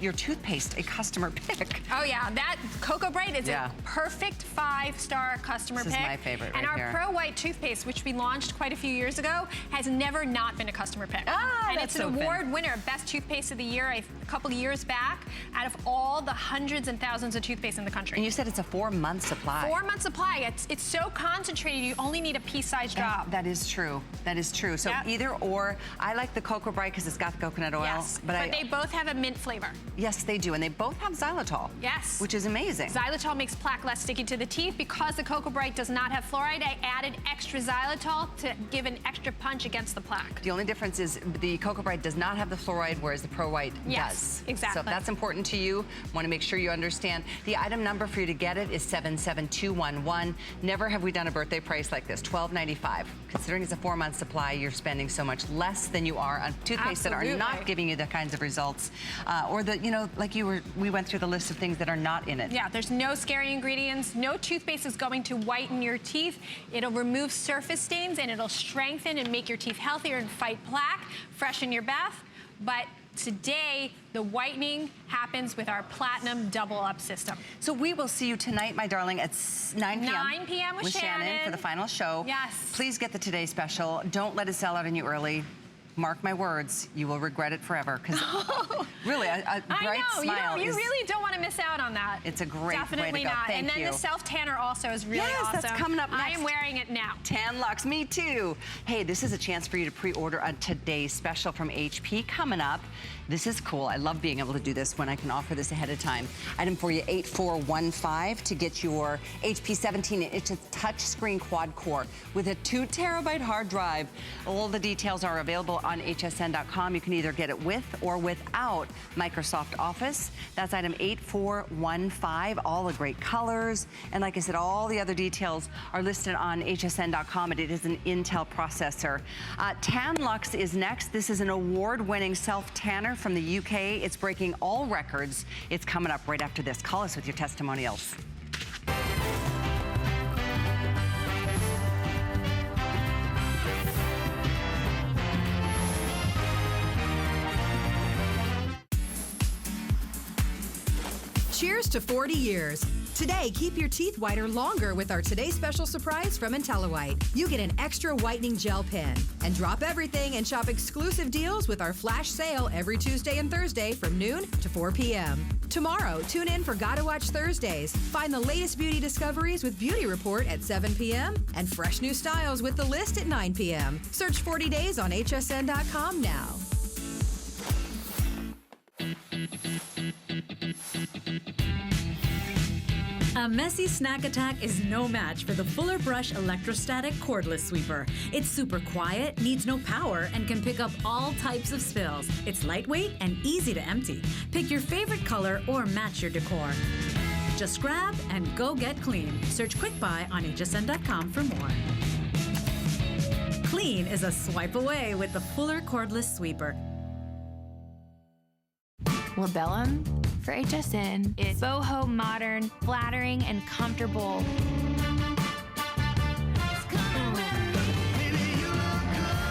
your toothpaste a customer pick. Oh yeah, that Cocoa Bright is a perfect 5-star customer pick. This is my favorite right And our here. Pro White toothpaste, which we launched quite a few years ago, has never not been a customer pick. And it's an award winner, best toothpaste of the year a couple of years back, out of all the hundreds and thousands of toothpaste in the country. And you said it's a 4-month supply. 4-month supply. It's so concentrated, you only need a pea-sized drop. That is true. That is true. So either or. I like the Cocoa Bright because it's got the coconut oil. Yes, but they both have a mint flavor. Yes, they do. And they both have xylitol. Yes. Which is amazing. Xylitol makes plaque less sticky to the teeth. Because the Cocoa Bright does not have fluoride, I added extra xylitol to give an extra punch against the plaque. The only difference is the Cocoa Bright does not have the fluoride, whereas the Pro White does. Exactly. So if that's important to you, want to make sure you understand. The item number for you to get it is 77211. Never have we done a birthday price like this, $12.95. Considering it's a 4-month supply, you're spending so much less than you are on toothpaste that are not giving you the kinds of results, or the, like we went through the list of things that are not in it. Yeah, there's no scary ingredients. No toothpaste is going to whiten your teeth. It'll remove surface stains, and it'll strengthen and make your teeth healthier and fight plaque, freshen your bath. But today, the whitening happens with our Platinum Double Up system. So we will see you tonight, my darling, at 9 p.m. 9 p.m. with Shannon for the final show. Yes. Please get the Today Special. Don't let it sell out on you early. Mark my words, you will regret it forever. Because really, a bright smile you really don't want to miss out on that. It's a great Definitely way to go. not. Thank and then you. the self-tanner also is really awesome. Yes, that's coming up next. I am wearing it now. Tan-Luxe, me too. Hey, this is a chance for you to pre-order a Today Special from HP coming up. This is cool. I love being able to do this when I can offer this ahead of time. Item for you, 8415, to get your HP 17-inch touchscreen quad core with a 2 terabyte hard drive. All the details are available on hsn.com. You can either get it with or without Microsoft Office. That's item 8415. All the great colors. And like I said, all the other details are listed on hsn.com, and it is an Intel processor. Tan-Luxe is next. This is an award-winning self-tanner from the UK. It's breaking all records. It's coming up right after this. Call us with your testimonials. Cheers to 40 years. Today, keep your teeth whiter longer with our Today Special surprise from intelliWHiTE. You get an extra whitening gel pen. And drop everything and shop exclusive deals with our flash sale every Tuesday and Thursday from noon to 4 p.m. Tomorrow, tune in for Gotta Watch Thursdays. Find the latest beauty discoveries with Beauty Report at 7 p.m. and fresh new styles with The List at 9 p.m. Search 40 Days on hsn.com now. A messy snack attack is no match for the Fuller Brush Electrostatic Cordless Sweeper. It's super quiet, needs no power, and can pick up all types of spills. It's lightweight and easy to empty. Pick your favorite color or match your decor. Just grab and go get clean. Search Quick Buy on hsn.com for more. Clean is a swipe away with the Fuller Cordless Sweeper. Labellum for HSN is boho, modern, flattering, and comfortable.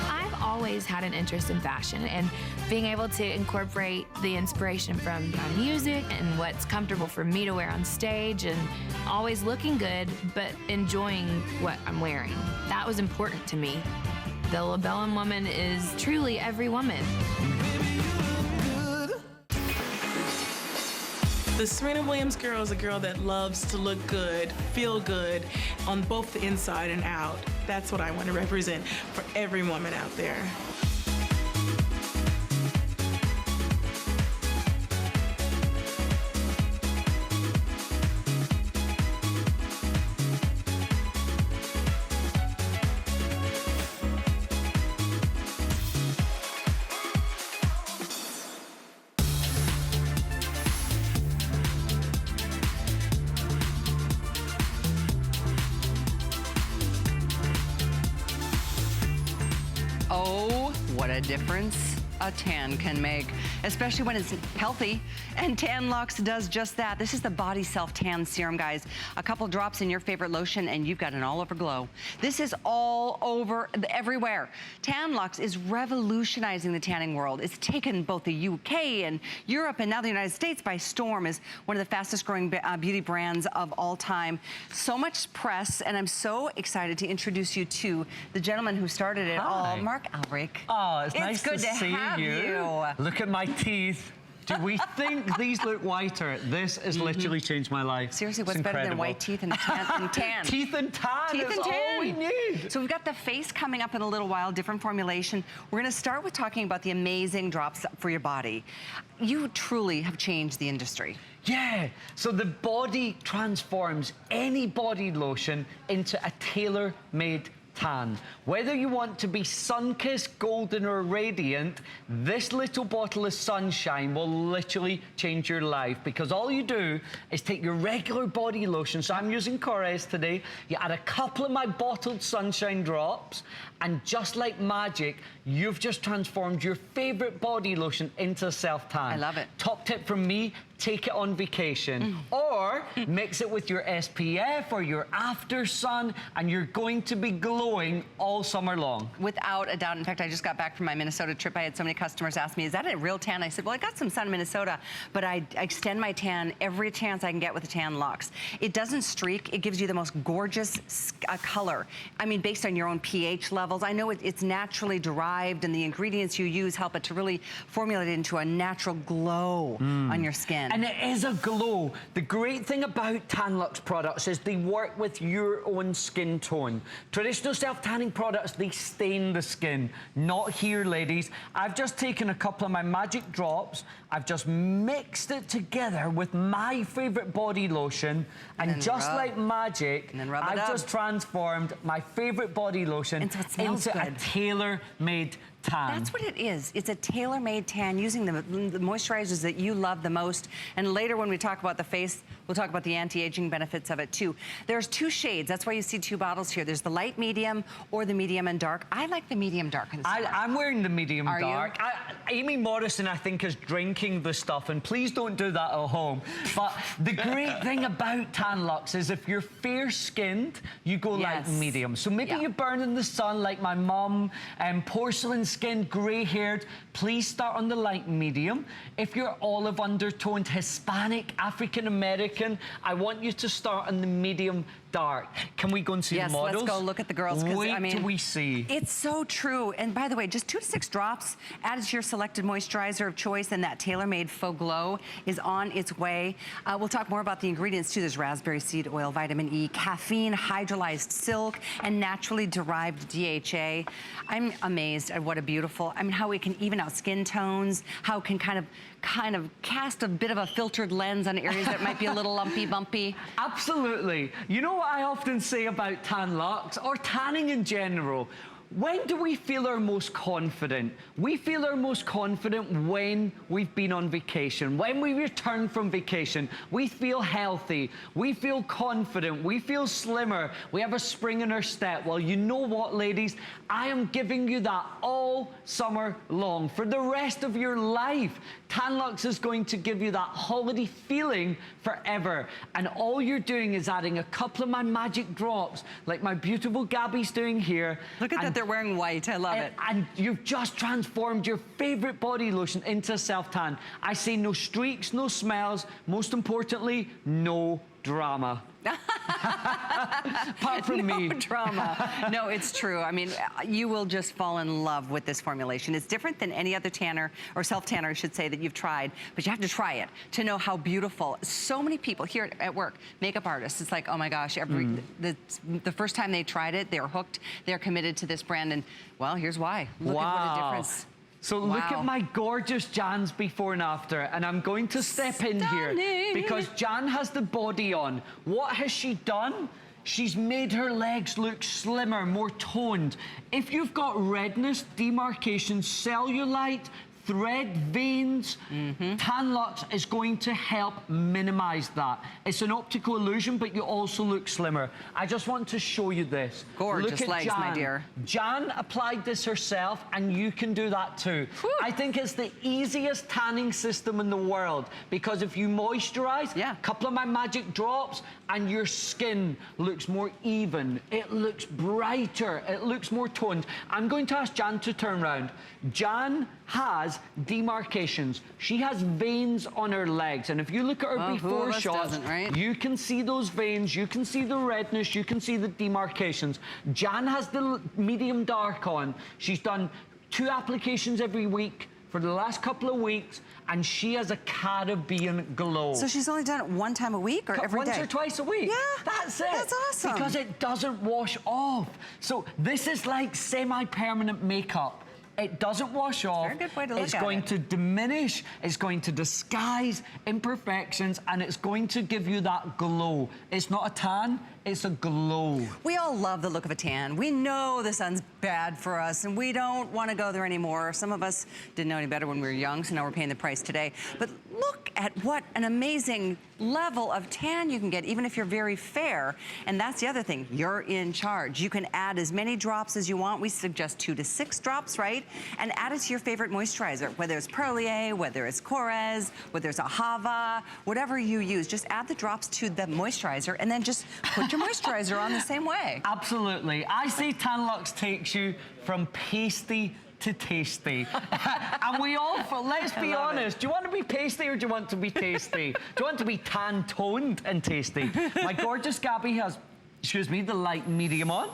I've always had an interest in fashion, and being able to incorporate the inspiration from my music and what's comfortable for me to wear on stage, and always looking good, but enjoying what I'm wearing. That was important to me. The Labellum woman is truly every woman. The Serena Williams girl is a girl that loves to look good, feel good on both the inside and out. That's what I want to represent for every woman out there. Oh, what a difference a tan can make, especially when it's healthy. And Tan-Luxe does just that. This is the Body Self Tan Serum, guys. A couple drops in your favorite lotion and you've got an all-over glow. This is all over, everywhere. Tan-Luxe is revolutionizing the tanning world. It's taken both the UK and Europe and now the United States by storm as one of the fastest growing beauty brands of all time. So much press, and I'm so excited to introduce you to the gentleman who started it all, Mark Albrick. Oh, it's nice good to see have you. Look at my teeth. Do we think these look whiter? This has literally changed my life. Seriously, what's better than white teeth and tan? Teeth and tan. Teeth is and tan. all we need. So we've got the face coming up in a little while, different formulation. We're going to start with talking about the amazing drops for your body. You truly have changed the industry. Yeah, so the body transforms any body lotion into a tailor-made tan. Whether you want to be sun-kissed, golden, or radiant, this little bottle of sunshine will literally change your life, because all you do is take your regular body lotion, so I'm using Corres today, you add a couple of my bottled sunshine drops, and just like magic, you've just transformed your favorite body lotion into self-tan. I love it. Top tip from me, take it on vacation. Or mix it with your SPF or your after sun, and you're going to be glowing all summer long. Without a doubt. In fact, I just got back from my Minnesota trip. I had so many customers ask me, is that a real tan? I said, well, I got some sun in Minnesota, but I extend my tan every chance I can get with a Tan-Luxe. It doesn't streak. It gives you the most gorgeous color. I mean, based on your own pH levels. I know it's naturally derived, and the ingredients you use help it to really formulate it into a natural glow on your skin. And it is a glow. The great thing about Tan-Luxe products is they work with your own skin tone. Traditional self-tanning products, they stain the skin. Not here, ladies. I've just taken a couple of my magic drops. I've just mixed it together with my favorite body lotion, and just like magic, I've just transformed my favorite body lotion into a tailor-made tan. That's what it is. It's a tailor-made tan using the moisturizers that you love the most. And later when we talk about the face, we'll talk about the anti-aging benefits of it too. There's 2 shades. That's why you see 2 bottles here. There's the light medium or the medium and dark. I like the medium dark. I'm wearing the medium dark. You? Amy Morrison, I think, is drinking the stuff, and please don't do that at home. But the great thing about Tan-Luxe is if you're fair-skinned, you go light and medium. So maybe you burn in the sun like my mum, porcelain skin, grey-haired, please start on the light and medium. If you're olive undertoned, Hispanic, African-American, I want you to start on the medium dark. Can we go and see the models? Yes, let's go look at the girls. Wait I mean, till we see. It's so true. And by the way, just 2 to 6 drops added to your selected moisturizer of choice, and that tailor-made faux glow is on its way. We'll talk more about the ingredients too. There's raspberry seed oil, vitamin E, caffeine, hydrolyzed silk, and naturally derived DHA. I'm amazed at what a beautiful, I mean, how it can even out skin tones, how it can kind of cast a bit of a filtered lens on areas that might be a little lumpy, bumpy. Absolutely. You know what I often say about Tan-Luxe, or tanning in general? When do we feel our most confident? We feel our most confident when we've been on vacation. When we return from vacation, we feel healthy, we feel confident, we feel slimmer, we have a spring in our step. Well, you know what, ladies? I am giving you that all summer long. For the rest of your life, Tan-Luxe is going to give you that holiday feeling forever. And all you're doing is adding a couple of my magic drops, like my beautiful Gabby's doing here. Look at that. They're wearing white. I love it. And you've just transformed your favorite body lotion into a self-tan. I say no streaks, no smells, most importantly, no drama. Apart from me. No drama. No, it's true. I mean, you will just fall in love with this formulation. It's different than any other tanner, or self-tanner, I should say, that you've tried, but you have to try it to know how beautiful. So many people here at work, makeup artists, it's like, oh my gosh, the first time they tried it, they were hooked, they're committed to this brand, and well, here's why. Look at what a difference. So look at my gorgeous Jan's before and after, and I'm going to step in here because Jan has the body on. What has she done? She's made her legs look slimmer, more toned. If you've got redness, demarcation, cellulite, thread, veins, Tan-Luxe is going to help minimize that. It's an optical illusion, but you also look slimmer. I just want to show you this. Gorgeous look at legs, Jan. my dear. Jan applied this herself, and you can do that too. Whew. I think it's the easiest tanning system in the world, because if you moisturize, a couple of my magic drops, and your skin looks more even, it looks brighter, it looks more toned. I'm going to ask Jan to turn around. Jan has demarcations. She has veins on her legs, and if you look at her before shots, you can see those veins, you can see the redness, you can see the demarcations. Jan has the medium dark on. She's done 2 applications every week for the last couple of weeks, and she has a Caribbean glow. So she's only done it 1 time a week, or every day? Once or twice a week. Yeah. That's it. That's awesome. Because it doesn't wash off. So this is like semi-permanent makeup. It doesn't wash off. Very good way to look at it. It's going to diminish, it's going to disguise imperfections, and it's going to give you that glow. It's not a tan, It's a glow. We all love the look of a tan. We know the sun's bad for us, and we don't want to go there anymore. Some of us didn't know any better when we were young, so now we're paying the price today. But look at what an amazing level of tan you can get, even if you're very fair. And that's the other thing. You're in charge. You can add as many drops as you want. We suggest 2 to 6 drops, right? And add it to your favorite moisturizer, whether it's Perlier, whether it's Korres, whether it's Ahava, whatever you use. Just add the drops to the moisturizer and then just put your moisturizer on the same way. Absolutely. I say Tan-Luxe takes you from pasty to tasty. And we all, let's be honest, do you want to be pasty or do you want to be tasty? Do you want to be tan-toned and tasty? My gorgeous Gabby has, excuse me, the light medium on.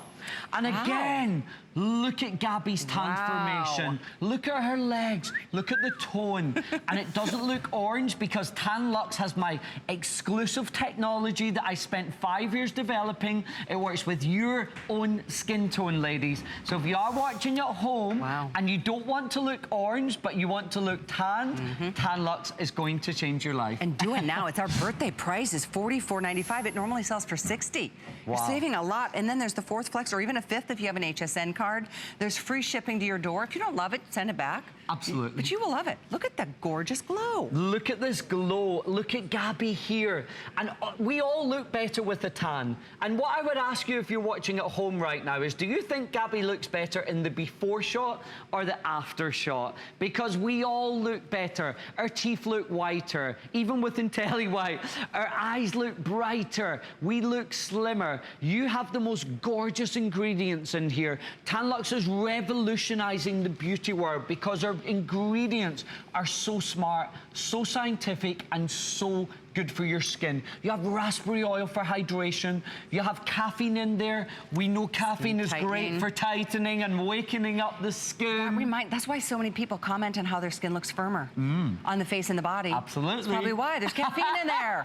And again, look at Gabby's transformation. Look at her legs. Look at the tone. And it doesn't look orange because Tan-Luxe has my exclusive technology that I spent 5 years developing. It works with your own skin tone, ladies. So if you are watching at home and you don't want to look orange, but you want to look tan, Tan-Luxe is going to change your life. And do it now. It's our birthday price is $44.95. It normally sells for $60. You're saving a lot. And then there's the 4th flex, or even a 5th if you have an HSN card. There's free shipping to your door. If you don't love it, send it back. Absolutely. But you will love it. Look at that gorgeous glow. Look at this glow. Look at Gabby here. And we all look better with a tan. And what I would ask you if you're watching at home right now is, do you think Gabby looks better in the before shot or the after shot? Because we all look better. Our teeth look whiter. Even with intelliWHiTE, our eyes look brighter. We look slimmer. You have the most gorgeous ingredients in here. Tan-Luxe is revolutionizing the beauty world because our ingredients are so smart, so scientific, and so good for your skin. You have raspberry oil for hydration. You have caffeine in there. We know caffeine is great for tightening and wakening up the skin. That's why so many people comment on how their skin looks firmer on the face and the body. Absolutely. That's probably why. There's caffeine in there.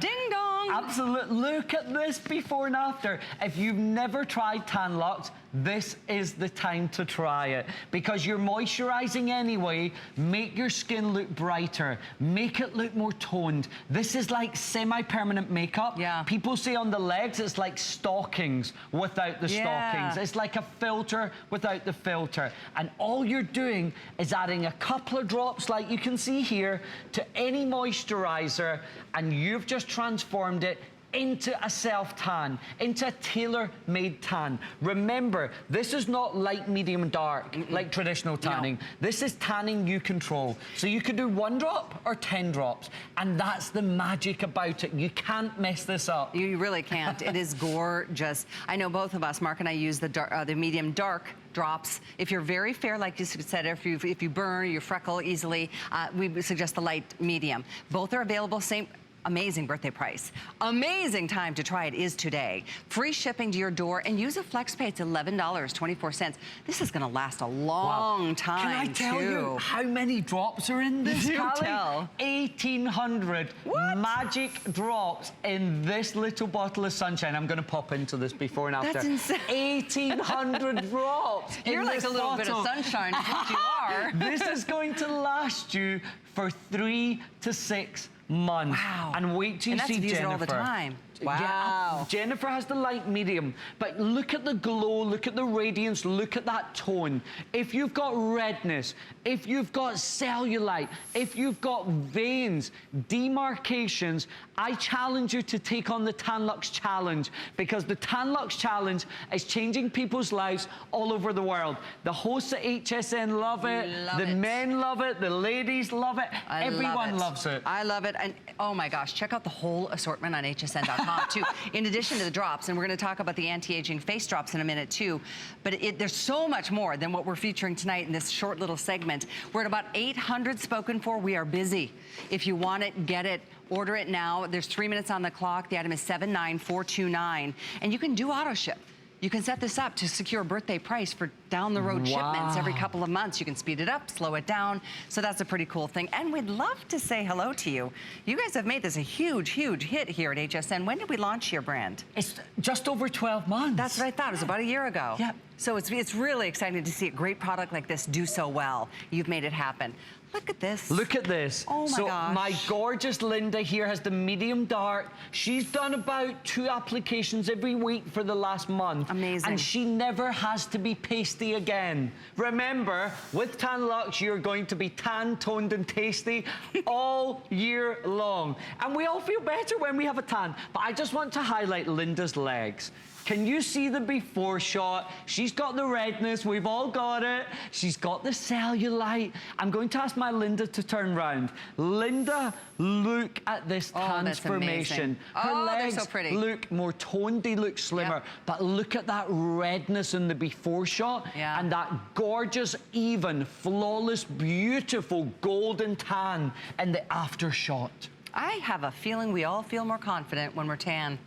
Ding dong. Absolutely. Look at this before and after. If you've never tried Tan-Luxe, this is the time to try it because you're moisturizing anyway. Make your skin look brighter. Make it look more toned. This is like semi-permanent makeup. People say on the legs it's like stockings without the stockings. It's like a filter without the filter. And all you're doing is adding a couple of drops, like you can see here, to any moisturizer, and you've just transformed it into a self-tan, into a tailor-made tan. Remember, this is not light, medium, dark, like traditional tanning. This is tanning you control. So you could do 1 drop or 10 drops, and that's the magic about it. You can't mess this up. You really can't. It is gorgeous. I know both of us, Mark and I, use the medium dark drops. If you're very fair, like you said, if you burn or you freckle easily, we suggest the light medium. Both are available, same amazing birthday price. Amazing time to try it is today. Free shipping to your door, and use a FlexPay. It's $11.24. This is going to last a long time. Can I tell you how many drops are in this, Callie? 1,800 magic drops in this little bottle of sunshine. I'm going to pop into this before and after. That's insane. 1,800 drops. You're like a little bit of sunshine, is what you are. This is going to last you for 3 to 6 months. Wow. And wait till you see Jennifer. All the time. Wow. Yeah, Jennifer has the light medium, but look at the glow, look at the radiance, look at that tone. If you've got redness, if you've got cellulite, if you've got veins, demarcations, I challenge you to take on the Tan-Luxe Challenge, because the Tan-Luxe Challenge is changing people's lives all over the world. The hosts at HSN love it, the men love it, the ladies love it, everyone loves it. I love it, and oh my gosh, check out the whole assortment on hsn.com. Too, in addition to the drops, and we're going to talk about the anti-aging face drops in a minute too, but there's so much more than what we're featuring tonight in this short little segment. We're at about 800 spoken for. We are busy. If you want it, get it. Order it now. There's 3 minutes on the clock. The item is 79429, and you can do auto ship. You can set this up to secure a birthday price for down the road shipments every couple of months. You can speed it up, slow it down. So that's a pretty cool thing. And we'd love to say hello to you. You guys have made this a huge, huge hit here at HSN. When did we launch your brand? It's just over 12 months. That's what I thought. It was about a year ago. Yep. So it's really exciting to see a great product like this do so well. You've made it happen. Look at this. Look at this. Oh my gosh. My gorgeous Linda here has the medium dark. She's done about 2 applications every week for the last month. Amazing. And she never has to be pasty again. Remember, with Tan-Luxe, you're going to be tan, toned, and tasty all year long. And we all feel better when we have a tan. But I just want to highlight Linda's legs. Can you see the before shot? She's got the redness, we've all got it. She's got the cellulite. I'm going to ask my Linda to turn round. Linda, look at this transformation. Her legs they're so pretty. Look more toned, they look slimmer. But look at that redness in the before shot and that gorgeous, even, flawless, beautiful golden tan in the after shot. I have a feeling we all feel more confident when we're tan.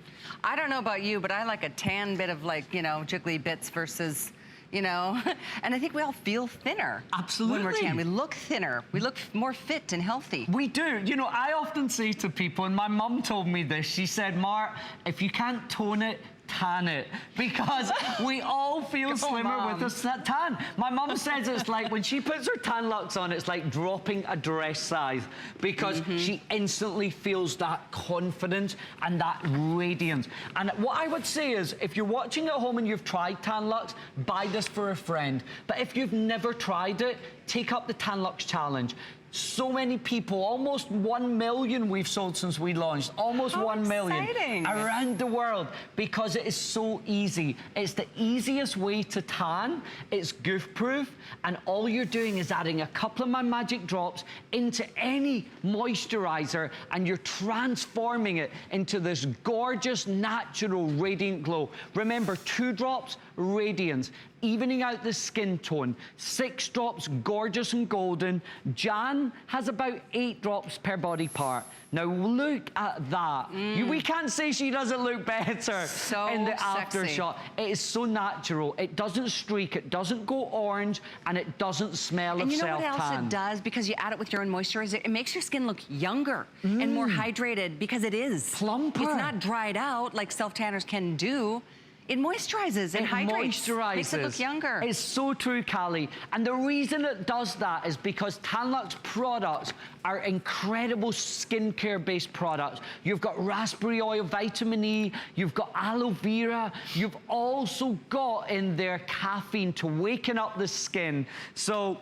I don't know about you, but I like a tan bit of, like, you know, jiggly bits versus, you know, and I think we all feel thinner. Absolutely. When we're tan. We look thinner. We look more fit and healthy. We do. You know, I often say to people, and my mum told me this, she said, Mark, if you can't tone it, tan it, because we all feel slimmer with a tan. My mum says it's like when she puts her Tan-Luxe on, it's like dropping a dress size, because she instantly feels that confidence and that radiance. And what I would say is, if you're watching at home and you've tried Tan-Luxe, buy this for a friend. But if you've never tried it, take up the Tan-Luxe challenge. So many people, almost 1 million we've sold since we launched, almost 1 million around the world, because it is so easy. It's the easiest way to tan, it's goof-proof, and all you're doing is adding a couple of my magic drops into any moisturizer, and you're transforming it into this gorgeous, natural, radiant glow. Remember, 2 drops, radiance, evening out the skin tone. 6 drops, gorgeous and golden. Jan has about 8 drops per body part. Now look at that. We can't say she doesn't look better in the after shot. It is so natural. It doesn't streak, it doesn't go orange, and it doesn't smell of self-tan. And you know what else it does? Because you add it with your own moisturizer, it makes your skin look younger and more hydrated, because it is. Plumper. It's not dried out like self-tanners can do. It moisturizes and hydrates. Makes it look younger. It's so true, Callie. And the reason it does that is because Tan-Luxe products are incredible skincare-based products. You've got raspberry oil, vitamin E, you've got aloe vera, you've also got in there caffeine to waken up the skin. So,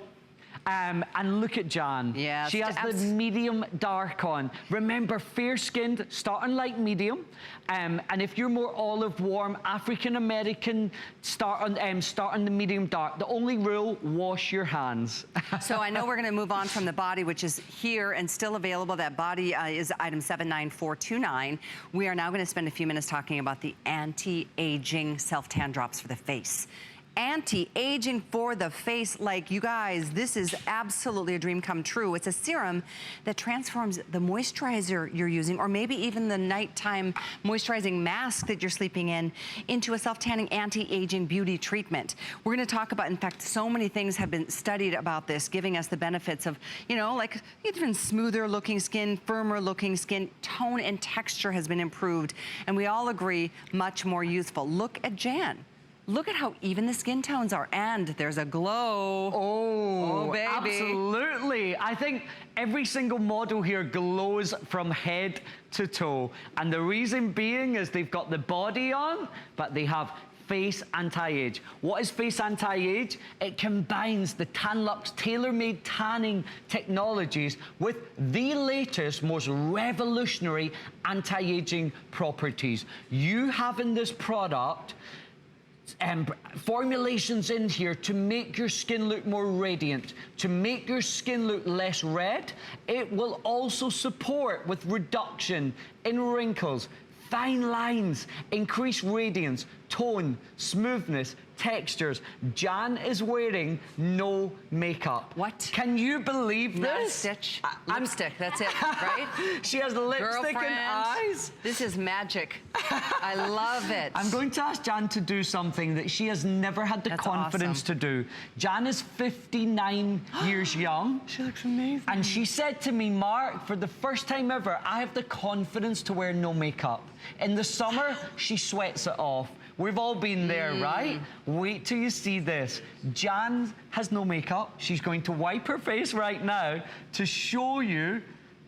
and look at Jan. Yeah, she has the medium dark on. Remember, fair-skinned, start on light medium. And if you're more olive warm, African-American, start on the medium dark. The only rule, wash your hands. So I know we're gonna move on from the body, which is here and still available. That body is item 79429. We are now gonna spend a few minutes talking about the anti-aging self-tan drops for the face. Anti-aging for the face. Like, you guys, this is absolutely a dream come true. It's a serum that transforms the moisturizer you're using, or maybe even the nighttime moisturizing mask that you're sleeping in, into a self-tanning anti-aging beauty treatment. We're gonna talk about, in fact, so many things have been studied about this, giving us the benefits of, you know, like even smoother looking skin, firmer looking skin, tone and texture has been improved, and we all agree, much more youthful. Look at Jan. Look at how even the skin tones are, and there's a glow. Oh, baby. Absolutely. I think every single model here glows from head to toe. And the reason being is they've got the body on, but they have face anti-age. What is face anti-age? It combines the Tan-Luxe tailor-made tanning technologies with the latest, most revolutionary anti-aging properties. You have in this product formulations in here to make your skin look more radiant, to make your skin look less red. It will also support with reduction in wrinkles, fine lines, increased radiance, tone, smoothness, textures. Jan is wearing no makeup. What? Can you believe this? Not a stitch. Lipstick, that's it, right? She has lipstick and eyes. This is magic. I love it. I'm going to ask Jan to do something that she has never had the confidence to do. Jan is 59 years young. She looks amazing. And she said to me, Mark, for the first time ever, I have the confidence to wear no makeup. In the summer, she sweats it off. We've all been there, right? Wait till you see this. Jan has no makeup. She's going to wipe her face right now to show you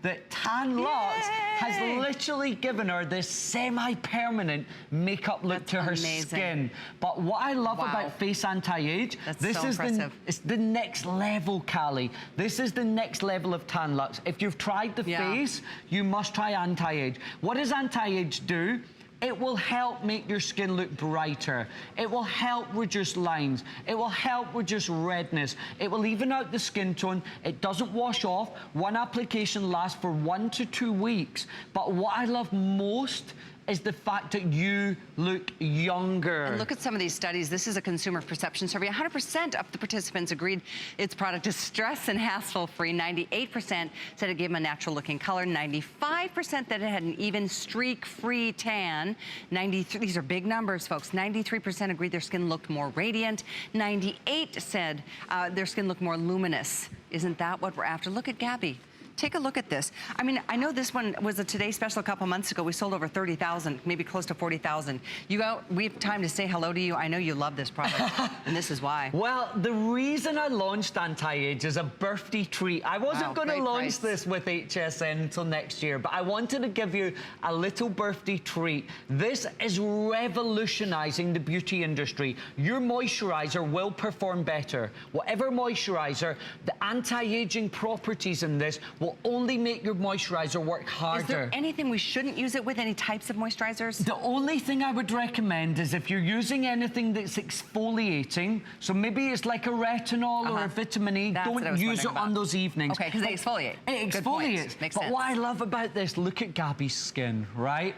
that Tan-Luxe has literally given her this semi-permanent makeup look to her skin. But what I love about Face Anti-Age, this is it's the next level, Callie. This is the next level of Tan-Luxe. If you've tried the face, you must try Anti-Age. What does Anti-Age do? It will help make your skin look brighter. It will help reduce lines. It will help reduce redness. It will even out the skin tone. It doesn't wash off. One application lasts for 1 to 2 weeks. But what I love most is the fact that you look younger. And look at some of these studies. This is a consumer perception survey. 100% of the participants agreed its product is stress and hassle-free. 98% said it gave them a natural-looking color. 95% that it had an even streak-free tan. 93, these are big numbers, folks. 93% agreed their skin looked more radiant. 98 said their skin looked more luminous. Isn't that what we're after? Look at Gabby. Take a look at this. I mean, I know this one was a Today Special a couple months ago. We sold over 30,000, maybe close to 40,000. We have time to say hello to you. I know you love this product, and this is why. Well, the reason I launched Anti-Age is a birthday treat. I wasn't going to launch this with HSN until next year, but I wanted to give you a little birthday treat. This is revolutionizing the beauty industry. Your moisturizer will perform better. Whatever moisturizer, the anti-aging properties in this will only make your moisturizer work harder. Is there anything we shouldn't use it with, any types of moisturizers? The only thing I would recommend is if you're using anything that's exfoliating, so maybe it's like a retinol or a vitamin E, don't use it on those evenings. Okay, because they exfoliate. It exfoliates. Makes but sense. what I love about this, look at Gabby's skin, right?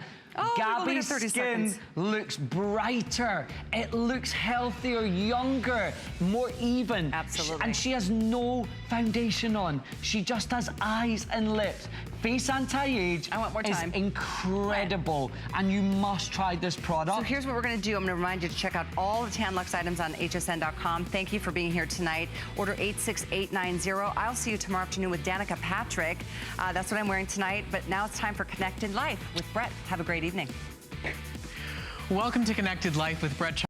Gabby's skin looks brighter. It looks healthier, younger, more even. Absolutely. And she has no foundation on. She just has eyes and lips. Face Anti-Age is incredible, and you must try this product. So here's what we're going to do. I'm going to remind you to check out all the Tan-Luxe items on hsn.com. Thank you for being here tonight. Order 86890. I'll see you tomorrow afternoon with Danica Patrick. That's what I'm wearing tonight, but now it's time for Connected Life with Brett. Have a great evening. Welcome to Connected Life with Brett.